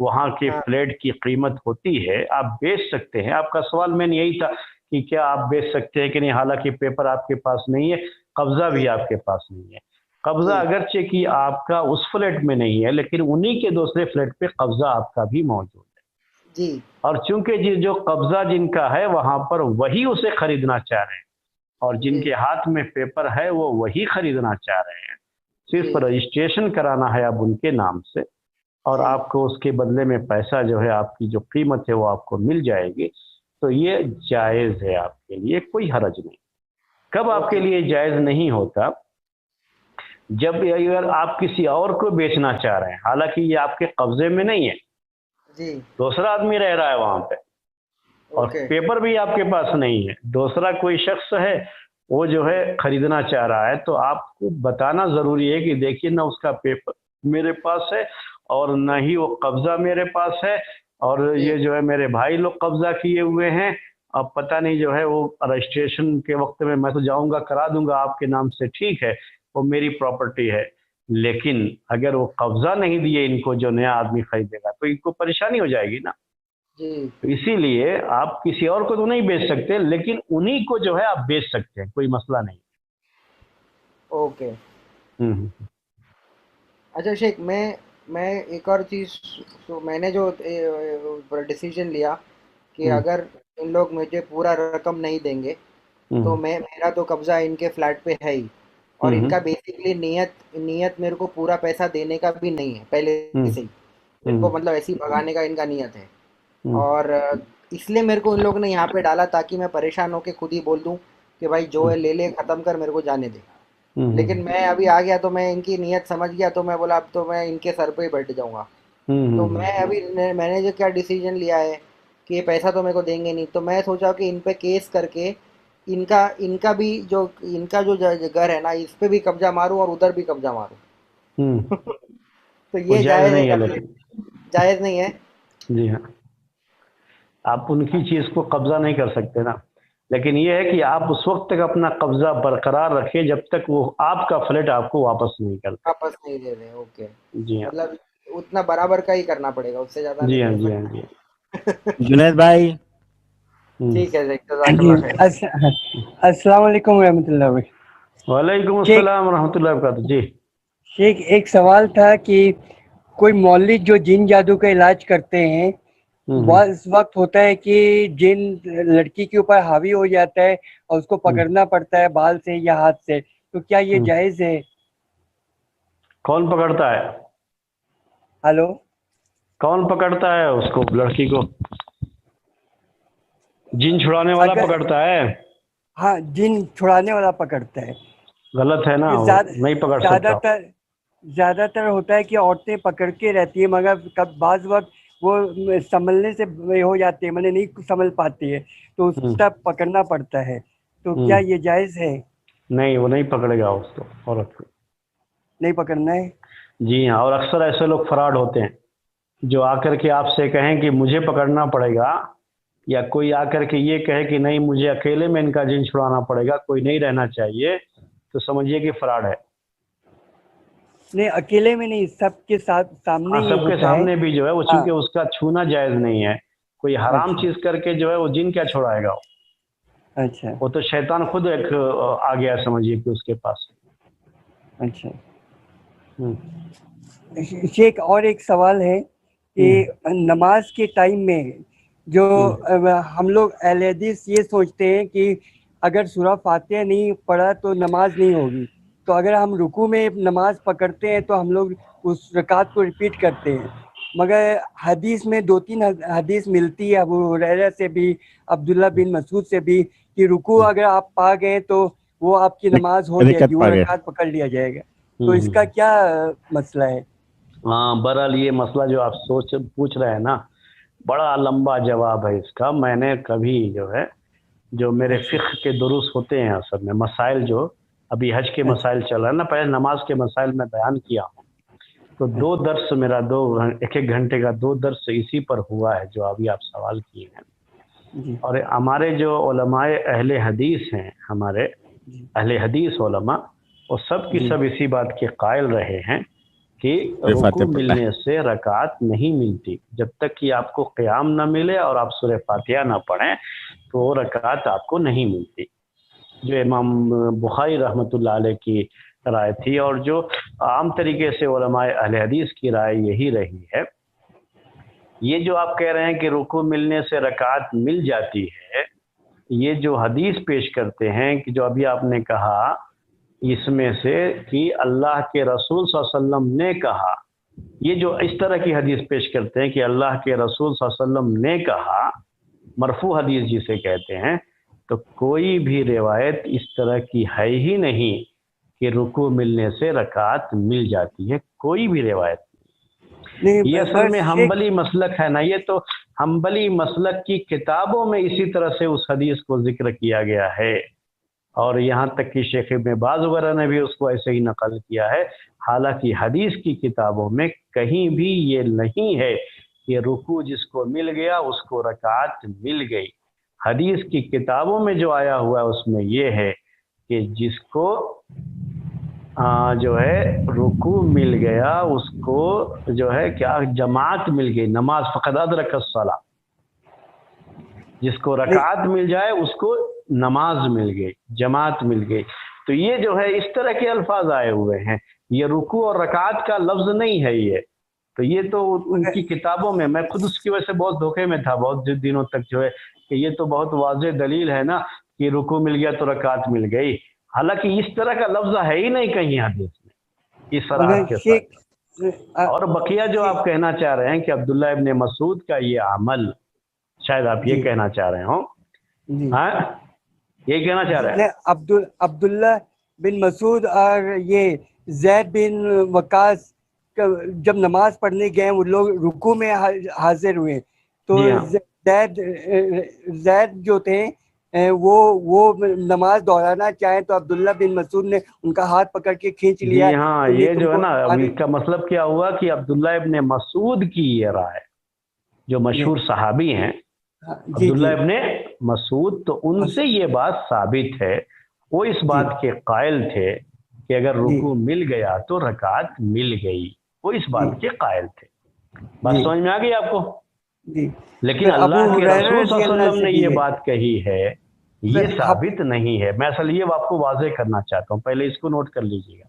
وہاں کے ہاں فلیٹ کی قیمت ہوتی ہے، آپ بیچ سکتے ہیں۔ آپ کا سوال مین یہی تھا کہ کیا آپ بیچ سکتے ہیں کہ نہیں، حالانکہ پیپر آپ کے پاس نہیں ہے، قبضہ جی بھی آپ کے پاس نہیں ہے۔ قبضہ جی اگرچہ کہ آپ کا اس فلیٹ میں نہیں ہے، لیکن انہی کے دوسرے فلیٹ پہ قبضہ آپ کا بھی موجود ہے، جی اور چونکہ جو قبضہ جن کا ہے وہاں پر وہی اسے خریدنا چاہ رہے ہیں، اور جن جی کے ہاتھ میں پیپر ہے وہ وہی خریدنا چاہ رہے ہیں، صرف جی رجسٹریشن کرانا ہے اب ان کے نام سے، اور جی آپ کو اس کے بدلے میں پیسہ جو ہے، آپ کی جو قیمت ہے وہ آپ کو مل جائے گی۔ تو یہ جائز ہے آپ کے لیے، کوئی حرج نہیں۔ کب آپ کے اوکے لیے جائز نہیں ہوتا؟ جب اگر آپ کسی اور کو بیچنا چاہ رہے ہیں، حالانکہ یہ آپ کے قبضے میں نہیں ہے، جی دوسرا آدمی رہ رہا ہے وہاں پہ، اور اوکے پیپر بھی آپ کے پاس نہیں ہے، دوسرا کوئی شخص ہے وہ جو ہے خریدنا چاہ رہا ہے، تو آپ کو بتانا ضروری ہے کہ دیکھیے نہ اس کا پیپر میرے پاس ہے، اور نہ ہی وہ قبضہ میرے پاس ہے، اور جی یہ جو ہے میرے بھائی لوگ قبضہ کیے ہوئے ہیں، اب پتہ نہیں جو ہے وہ رجسٹریشن کے وقت میں تو جاؤں گا کرا دوں گا آپ کے نام سے، ٹھیک ہے وہ میری پراپرٹی ہے، لیکن اگر وہ قبضہ نہیں دیے ان کو جو نیا آدمی خریدے گا تو ان کو پریشانی ہو جائے گی نا۔ جی تو اسی لیے آپ کسی اور کو تو نہیں بیچ سکتے، لیکن انہی کو جو ہے آپ بیچ سکتے ہیں، کوئی مسئلہ نہیں۔ اوکے ہوں اچھا شیخ، میں ایک اور چیز، میں نے جو ڈیسیجن لیا کہ ہوں اگر ان لوگ مجھے پورا رقم نہیں دیں گے تو ہوں میرا تو قبضہ ان کے فلیٹ پہ ہے ہی، اور ان ہوں کا بیسکلی نیت میرے کو پورا پیسہ دینے کا بھی نہیں ہے پہلے ہوں سے ہی، میرے ہوں کو مطلب ایسے ہی بھگانے کا ان کا نیت ہے، ہوں اور اس لیے میرے کو ان لوگوں نے یہاں پہ ڈالا تاکہ میں پریشان ہو کے خود ہی بول دوں کہ بھائی جو ہے لے لے، ختم کر، میرے کو جانے دے۔ ہوں لیکن میں ابھی آ گیا تو میں ان کی نیت سمجھ گیا، تو میں بولا اب تو میں ان کے سر پہ ہی بیٹھ جاؤں گا۔ تو ہوں میں ابھی میں نے جو کیا ڈیسیجن لیا ہے کہ یہ پیسہ تو میرے کو دیں گے نہیں، تو میں سوچا کہ ان پہ کیس کر کے ان کا بھی جو ان کا جو گھر ہے نا، اس پہ بھی قبضہ ماروں اور ادھر بھی قبضہ ماروں۔ ہوں تو وہ یہ جائز جائز ہے نہیں ہے، کیا؟ لیکن جائز نہیں ہے؟ جی ہاں، آپ ان کی چیز کو قبضہ نہیں کر سکتے نا، لیکن یہ ہے کہ آپ اس وقت تک اپنا قبضہ برقرار رکھیں جب تک وہ آپ کا فلیٹ آپ کو واپس نہیں کرتے۔ واپس نہیں دے رہے؟ اوکے، جی ہاں، مطلب اتنا برابر کا ہی کرنا پڑے گا، اس سے زیادہ نہیں جی ہاں، کر جی ہاں، جی سکتے۔ جنید بھائی، ہوں ٹھیک ہے، جزاک جی اللہ خیر۔ السلام علیکم ورحمۃ اللہ وبرکاتہ۔ وعلیکم شیخ السلام ورحمۃ اللہ وبرکاتہ۔ جی شیخ ایک سوال تھا کہ کوئی مولوی جو جن جادو کا علاج کرتے ہیں، ہوں بعض وقت ہوتا ہے کہ جن لڑکی کے اوپر حاوی ہو جاتا ہے اور اس کو ہوں پکڑنا پڑتا ہے بال سے یا ہاتھ سے، تو کیا یہ ہوں جائز ہے؟ کون پکڑتا ہے؟ ہلو؟ کون پکڑتا ہے اس کو، لڑکی کو؟ جن چھڑانے والا اگر پکڑتا ہے؟ ہاں، جن چھڑانے والا پکڑتا ہے غلط ہے نا، کہ وہ نہیں پکڑ زیادہ سکتا۔ تر زیادہ تر ہوتا ہے کہ عورتیں پکڑ کے رہتی ہیں، مگر بعض وقت وہ سنبھلنے سے ہو جاتی ہے، نہیں سنبھل پاتی ہے، تو اس ہوں تک پکڑنا پڑتا ہے، تو کیا ہوں یہ جائز ہے؟ نہیں، وہ نہیں پکڑے گا اس کو، عورت کو۔ نہیں پکڑنا ہے؟ جی ہاں، اور اکثر ایسے لوگ فراڈ ہوتے ہیں جو آ کر کے آپ سے کہیں کہ مجھے پکڑنا پڑے گا، یا کوئی آ کر کے یہ کہے کہ نہیں مجھے اکیلے میں ان کا جن چھڑانا پڑے گا، کوئی نہیں رہنا چاہیے، تو سمجھیے کہ فراڈ ہے۔ نہیں، اکیلے میں نہیں، سب کے ساتھ سامنے ہاں، ہی سب کے ہوتا ہے۔ سامنے بھی جو ہے وہ، ہاں، چونکہ اس کا چھونا جائز نہیں ہے، کوئی حرام اچھا چیز کر کے جو ہے وہ جن کیا چھڑائے گا، اچھا وہ تو شیطان خود ایک آ گیا سمجھیے کہ اس کے پاس۔ اچھا ہوں شیخ، اور ایک سوال ہے ہوں کہ نماز کے ٹائم میں جو ہوں ہم لوگ اہل حدیث یہ سوچتے ہیں کہ اگر سورہ فاتحہ نہیں پڑھا تو نماز نہیں ہوگی، تو اگر ہم رکوع میں نماز پکڑتے ہیں تو ہم لوگ اس رکعت کو ریپیٹ کرتے ہیں، مگر حدیث میں 2-3 حدیث ملتی ہے ابو ہریرہ سے بھی، عبداللہ بن مسعود سے بھی، کہ رکوع اگر آپ پا گئے تو وہ آپ کی نماز ہو جائے گی، رکعت وہ پا گئے۔ رکعت پکڑ لیا جائے گا، تو اس ہوں کا کیا مسئلہ ہے؟ ہاں، بہرحال یہ مسئلہ جو آپ پوچھ رہے ہیں نا، بڑا لمبا جواب ہے اس کا۔ میں نے کبھی جو ہے، جو میرے اچھا فقہ کے دروس ہوتے ہیں اصل میں، مسائل جو ابھی حج کے اچھا مسائل چل رہے ہیں نا، پہلے نماز کے مسائل میں بیان کیا ہوں، تو دو اچھا درس میرا، ایک ایک گھنٹے کا 2 درس اسی پر ہوا ہے جو ابھی آپ سوال کیے ہیں۔ جی اور ہمارے جو علماء اہل حدیث ہیں، ہمارے جی اہل حدیث علماء، وہ سب کی جی سب اسی بات کے قائل رہے ہیں کہ رکوع ملنے سے رکعت نہیں ملتی. جب تک کہ آپ کو قیام نہ ملے اور آپ سورہ فاتحہ نہ پڑھیں تو رکعت آپ کو نہیں ملتی. جو امام بخاری رحمۃ اللہ علیہ کی رائے تھی اور جو عام طریقے سے علماء اہل حدیث کی رائے یہی رہی ہے. یہ جو آپ کہہ رہے ہیں کہ رکوع ملنے سے رکعت مل جاتی ہے، یہ جو حدیث پیش کرتے ہیں کہ جو ابھی آپ نے کہا اس میں سے کہ اللہ کے رسول صلی اللہ علیہ وسلم نے کہا، یہ جو اس طرح کی حدیث پیش کرتے ہیں کہ اللہ کے رسول صلی اللہ علیہ وسلم نے کہا، مرفوع حدیث جسے کہتے ہیں، تو کوئی بھی روایت اس طرح کی ہے ہی نہیں کہ رکوع ملنے سے رکعت مل جاتی ہے. کوئی بھی روایت نہیں. یہ اصل میں حنبلی مسلک ہے نا. یہ تو حنبلی مسلک کی کتابوں میں اسی طرح سے اس حدیث کو ذکر کیا گیا ہے، اور یہاں تک کہ شیخ ابن باز وغیرہ نے بھی اس کو ایسے ہی نقل کیا ہے. حالانکہ حدیث کی کتابوں میں کہیں بھی یہ نہیں ہے کہ رکوع جس کو مل گیا اس کو رکعت مل گئی. حدیث کی کتابوں میں جو آیا ہوا ہے اس میں یہ ہے کہ جس کو جو ہے رکوع مل گیا اس کو جو ہے کیا جماعت مل گئی، نماز فقد ادرک الصلاۃ. جس کو رکعت مل جائے اس کو نماز مل گئی، جماعت مل گئی. تو یہ جو ہے اس طرح کے الفاظ آئے ہوئے ہیں. یہ رکوع اور رکعت کا لفظ نہیں ہے یہ. تو یہ تو ان کی کتابوں میں، میں خود اس کی وجہ سے بہت دھوکے میں تھا بہت دنوں تک جو ہے کہ یہ تو بہت واضح دلیل ہے نا کہ رکوع مل گیا تو رکعت مل گئی. حالانکہ اس طرح کا لفظ ہے ہی نہیں کہیں حدیث میں اس صراحت کے ساتھ. اور بقیہ جو آپ کہنا چاہ رہے ہیں کہ عبداللہ ابن مسعود کا یہ عمل، شاید آپ یہ کہنا چاہ رہے ہوں، ہاں یہ کہنا چاہ رہے ہیں عبداللہ بن مسعود اور یہ زید بن وقاص جب نماز پڑھنے گئے وہ لوگ رکوع میں حاضر ہوئے تو زید جو تھے وہ نماز دہرانا چاہیں تو عبداللہ بن مسعود نے ان کا ہاتھ پکڑ کے کھینچ لیا. جی ہاں، یہ جو ہے نا اب اس کا مطلب کیا ہوا کہ عبداللہ ابن مسعود کی یہ رائے، جو مشہور صحابی ہیں عبداللہ ابن مسعود، تو ان سے یہ بات ثابت ہے. وہ اس بات کے قائل تھے کہ اگر رکوع مل گیا تو رکعت مل گئی. وہ اس بات کے قائل تھے. بات سمجھ میں آ گئی آپ کو؟ لیکن اللہ کے رسول صلی اللہ علیہ وسلم نے یہ بات کہی ہے، یہ ثابت نہیں ہے. میں اصل یہ آپ کو واضح کرنا چاہتا ہوں، پہلے اس کو نوٹ کر لیجیے گا.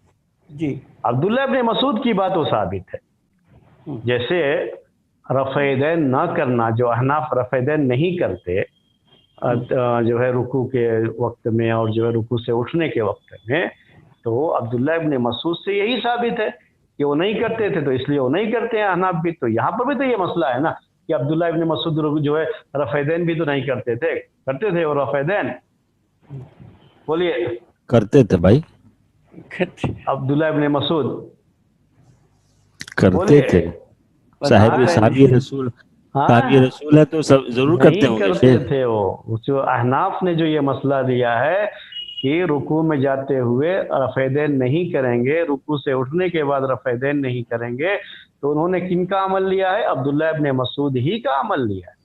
جی عبداللہ ابن مسعود کی بات وہ ثابت ہے. جیسے رفع یدین نہ کرنا، جو احناف رفع یدین نہیں کرتے جو ہے رکوع کے وقت میں اور جو ہے رکوع سے اٹھنے کے وقت میں، تو عبداللہ ابن مسعود سے یہی ثابت ہے کہ وہ نہیں کرتے تھے تو اس لیے وہ نہیں کرتے ہیں احناف بھی. تو یہاں پر بھی تو یہ مسئلہ ہے نا کہ عبداللہ ابن مسعود جو ہے رفع یدین بھی تو نہیں کرتے تھے. کرتے تھے وہ رفع یدین؟ بولیے. کرتے تھے بھائی. عبداللہ ابن مسعود کرتے تھے. صحابی رسول ہے تو ضرور کرتے ہوں گے. تھے وہ جو احناف نے جو یہ مسئلہ دیا ہے کہ رکوع میں جاتے ہوئے رفع یدین نہیں کریں گے، رکوع سے اٹھنے کے بعد رفع یدین نہیں کریں گے، تو انہوں نے کن کا عمل لیا ہے؟ عبداللہ ابن مسعود ہی کا عمل لیا ہے.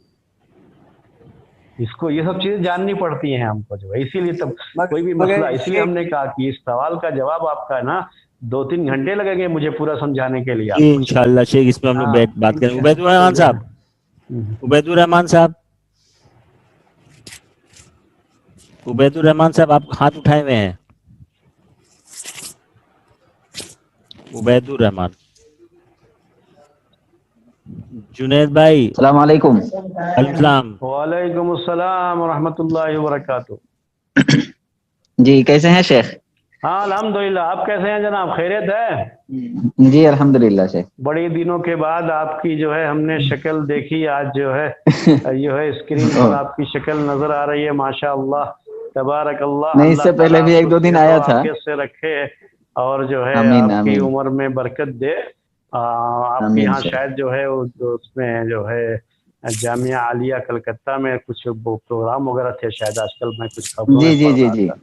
اس کو یہ سب چیزیں جاننی پڑتی ہیں ہم کو جو ہے. اسی لیے تب کوئی بھی مسئلہ، اس لیے ہم نے کہا کہ اس سوال کا جواب آپ کا نا 2-3 گھنٹے لگیں گے مجھے پورا سمجھانے کے لیے. انشاءاللہ شیخ اس پہ ہم لوگ بات کریں. عبید الرحمان صاحب، عبید الرحمان صاحب، عبید الرحمان صاحب آپ ہاتھ اٹھائے ہوئے ہیں. عبید الرحمان. جنید بھائی السلام علیکم. السلام. وعلیکم السلام ورحمۃ اللہ وبرکاتہ. جی کیسے ہیں شیخ؟ ہاں الحمدللہ. آپ کیسے ہیں جناب؟ خیریت ہے؟ جی الحمدللہ شیخ. بڑے دنوں کے بعد آپ کی جو ہے ہم نے شکل دیکھی. آج جو ہے اسکرین پر آپ کی شکل نظر آ رہی ہے. ماشاء اللہ تبارک اللہ. نہیں، اس سے پہلے بھی 1-2 دن آیا تھا. سے رکھے اور جو ہے آمین آپ کی آمین. عمر میں برکت دے. آپ کے یہاں شاید جو ہے اس میں جو ہے جامعہ عالیہ کلکتہ میں کچھ پروگرام وغیرہ تھے شاید. آج کل میں کچھ خبروں میں پڑھ رہا تھا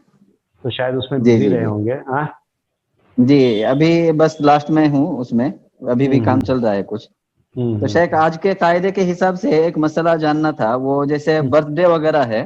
تو شاید اس میں بزی رہے ہوں گے. ہاں جی ابھی بس لاسٹ میں ہوں اس میں، ابھی بھی کام چل رہا ہے کچھ. تو شیخ آج کے قاعدے کے حساب سے ایک مسئلہ جاننا تھا. وہ جیسے برتھ ڈے وغیرہ ہے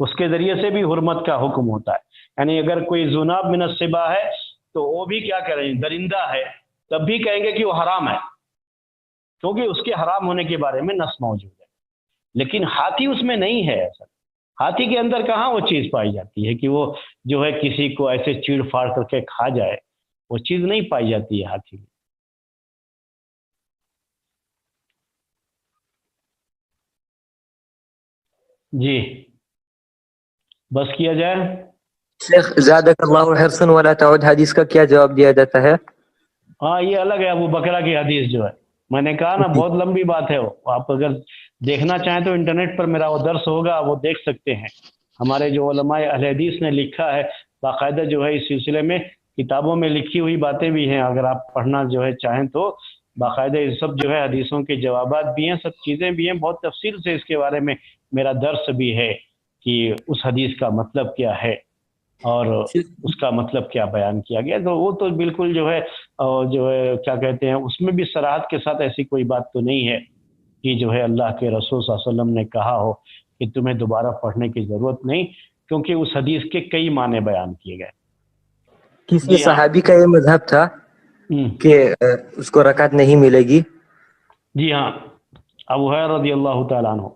اس کے ذریعے سے بھی حرمت کا حکم ہوتا ہے. یعنی اگر کوئی ذناب من السباع ہے تو وہ بھی کیا کریں گے، درندہ ہے، تب بھی کہیں گے کہ وہ حرام ہے، کیونکہ اس کے حرام ہونے کے بارے میں نص موجود ہے. لیکن ہاتھی اس میں نہیں ہے. ایسا ہاتھی کے اندر کہاں وہ چیز پائی جاتی ہے کہ وہ جو ہے کسی کو ایسے چیڑ پھاڑ کر کے کھا جائے، وہ چیز نہیں پائی جاتی ہے ہاتھی میں. جی بس کیا جائے. شیخ زادک اللہ حرصا ولا تعود حدیث کا کیا جواب دیا جاتا ہے؟ ہاں یہ الگ ہے، ابو بکرہ کی حدیث جو ہے، میں نے کہا نا بہت لمبی بات ہے وہ. آپ اگر دیکھنا چاہیں تو انٹرنیٹ پر میرا وہ درس ہوگا، وہ دیکھ سکتے ہیں. ہمارے جو علماء اہل حدیث نے لکھا ہے باقاعدہ جو ہے اس سلسلے میں کتابوں میں لکھی ہوئی باتیں بھی ہیں، اگر آپ پڑھنا جو ہے چاہیں تو باقاعدہ یہ سب جو ہے حدیثوں کے جوابات بھی ہیں، سب چیزیں بھی ہیں. بہت تفصیل سے اس کے بارے میں میرا درس بھی ہے کہ اس حدیث کا مطلب کیا ہے اور اس کا مطلب کیا بیان کیا گیا. تو وہ تو بالکل جو ہے کیا کہتے ہیں، اس میں بھی صراحت کے ساتھ ایسی کوئی بات تو نہیں ہے کہ جو ہے اللہ کے رسول صلی اللہ علیہ وسلم نے کہا ہو کہ تمہیں دوبارہ پڑھنے کی ضرورت نہیں، کیونکہ اس حدیث کے کئی معنی بیان کیے گئے. کسی صحابی کا یہ مذہب تھا کہ اس کو رکعت نہیں ملے گی؟ جی ہاں، ابو ہریرہ رضی اللہ تعالیٰ عنہ،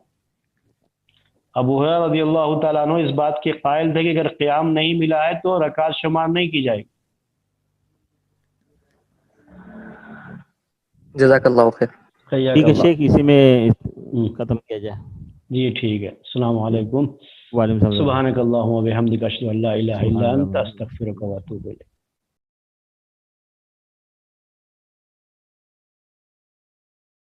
ابو ہریرہ رضی اللہ تعالیٰ عنہ اس بات کے قائل تھے کہ اگر قیام نہیں ملا ہے تو رکعت شمار نہیں کی جائے گی. جزاک اللہ خیر. ٹھیک ہے شیخ، اسی میں ختم کیا جائے. جی ٹھیک ہے. السلام علیکم. وعلیکم السلام. سبحانک اللہم و بحمدک اشہد ان لا الہ الا انت استغفرک و اتوب الیک.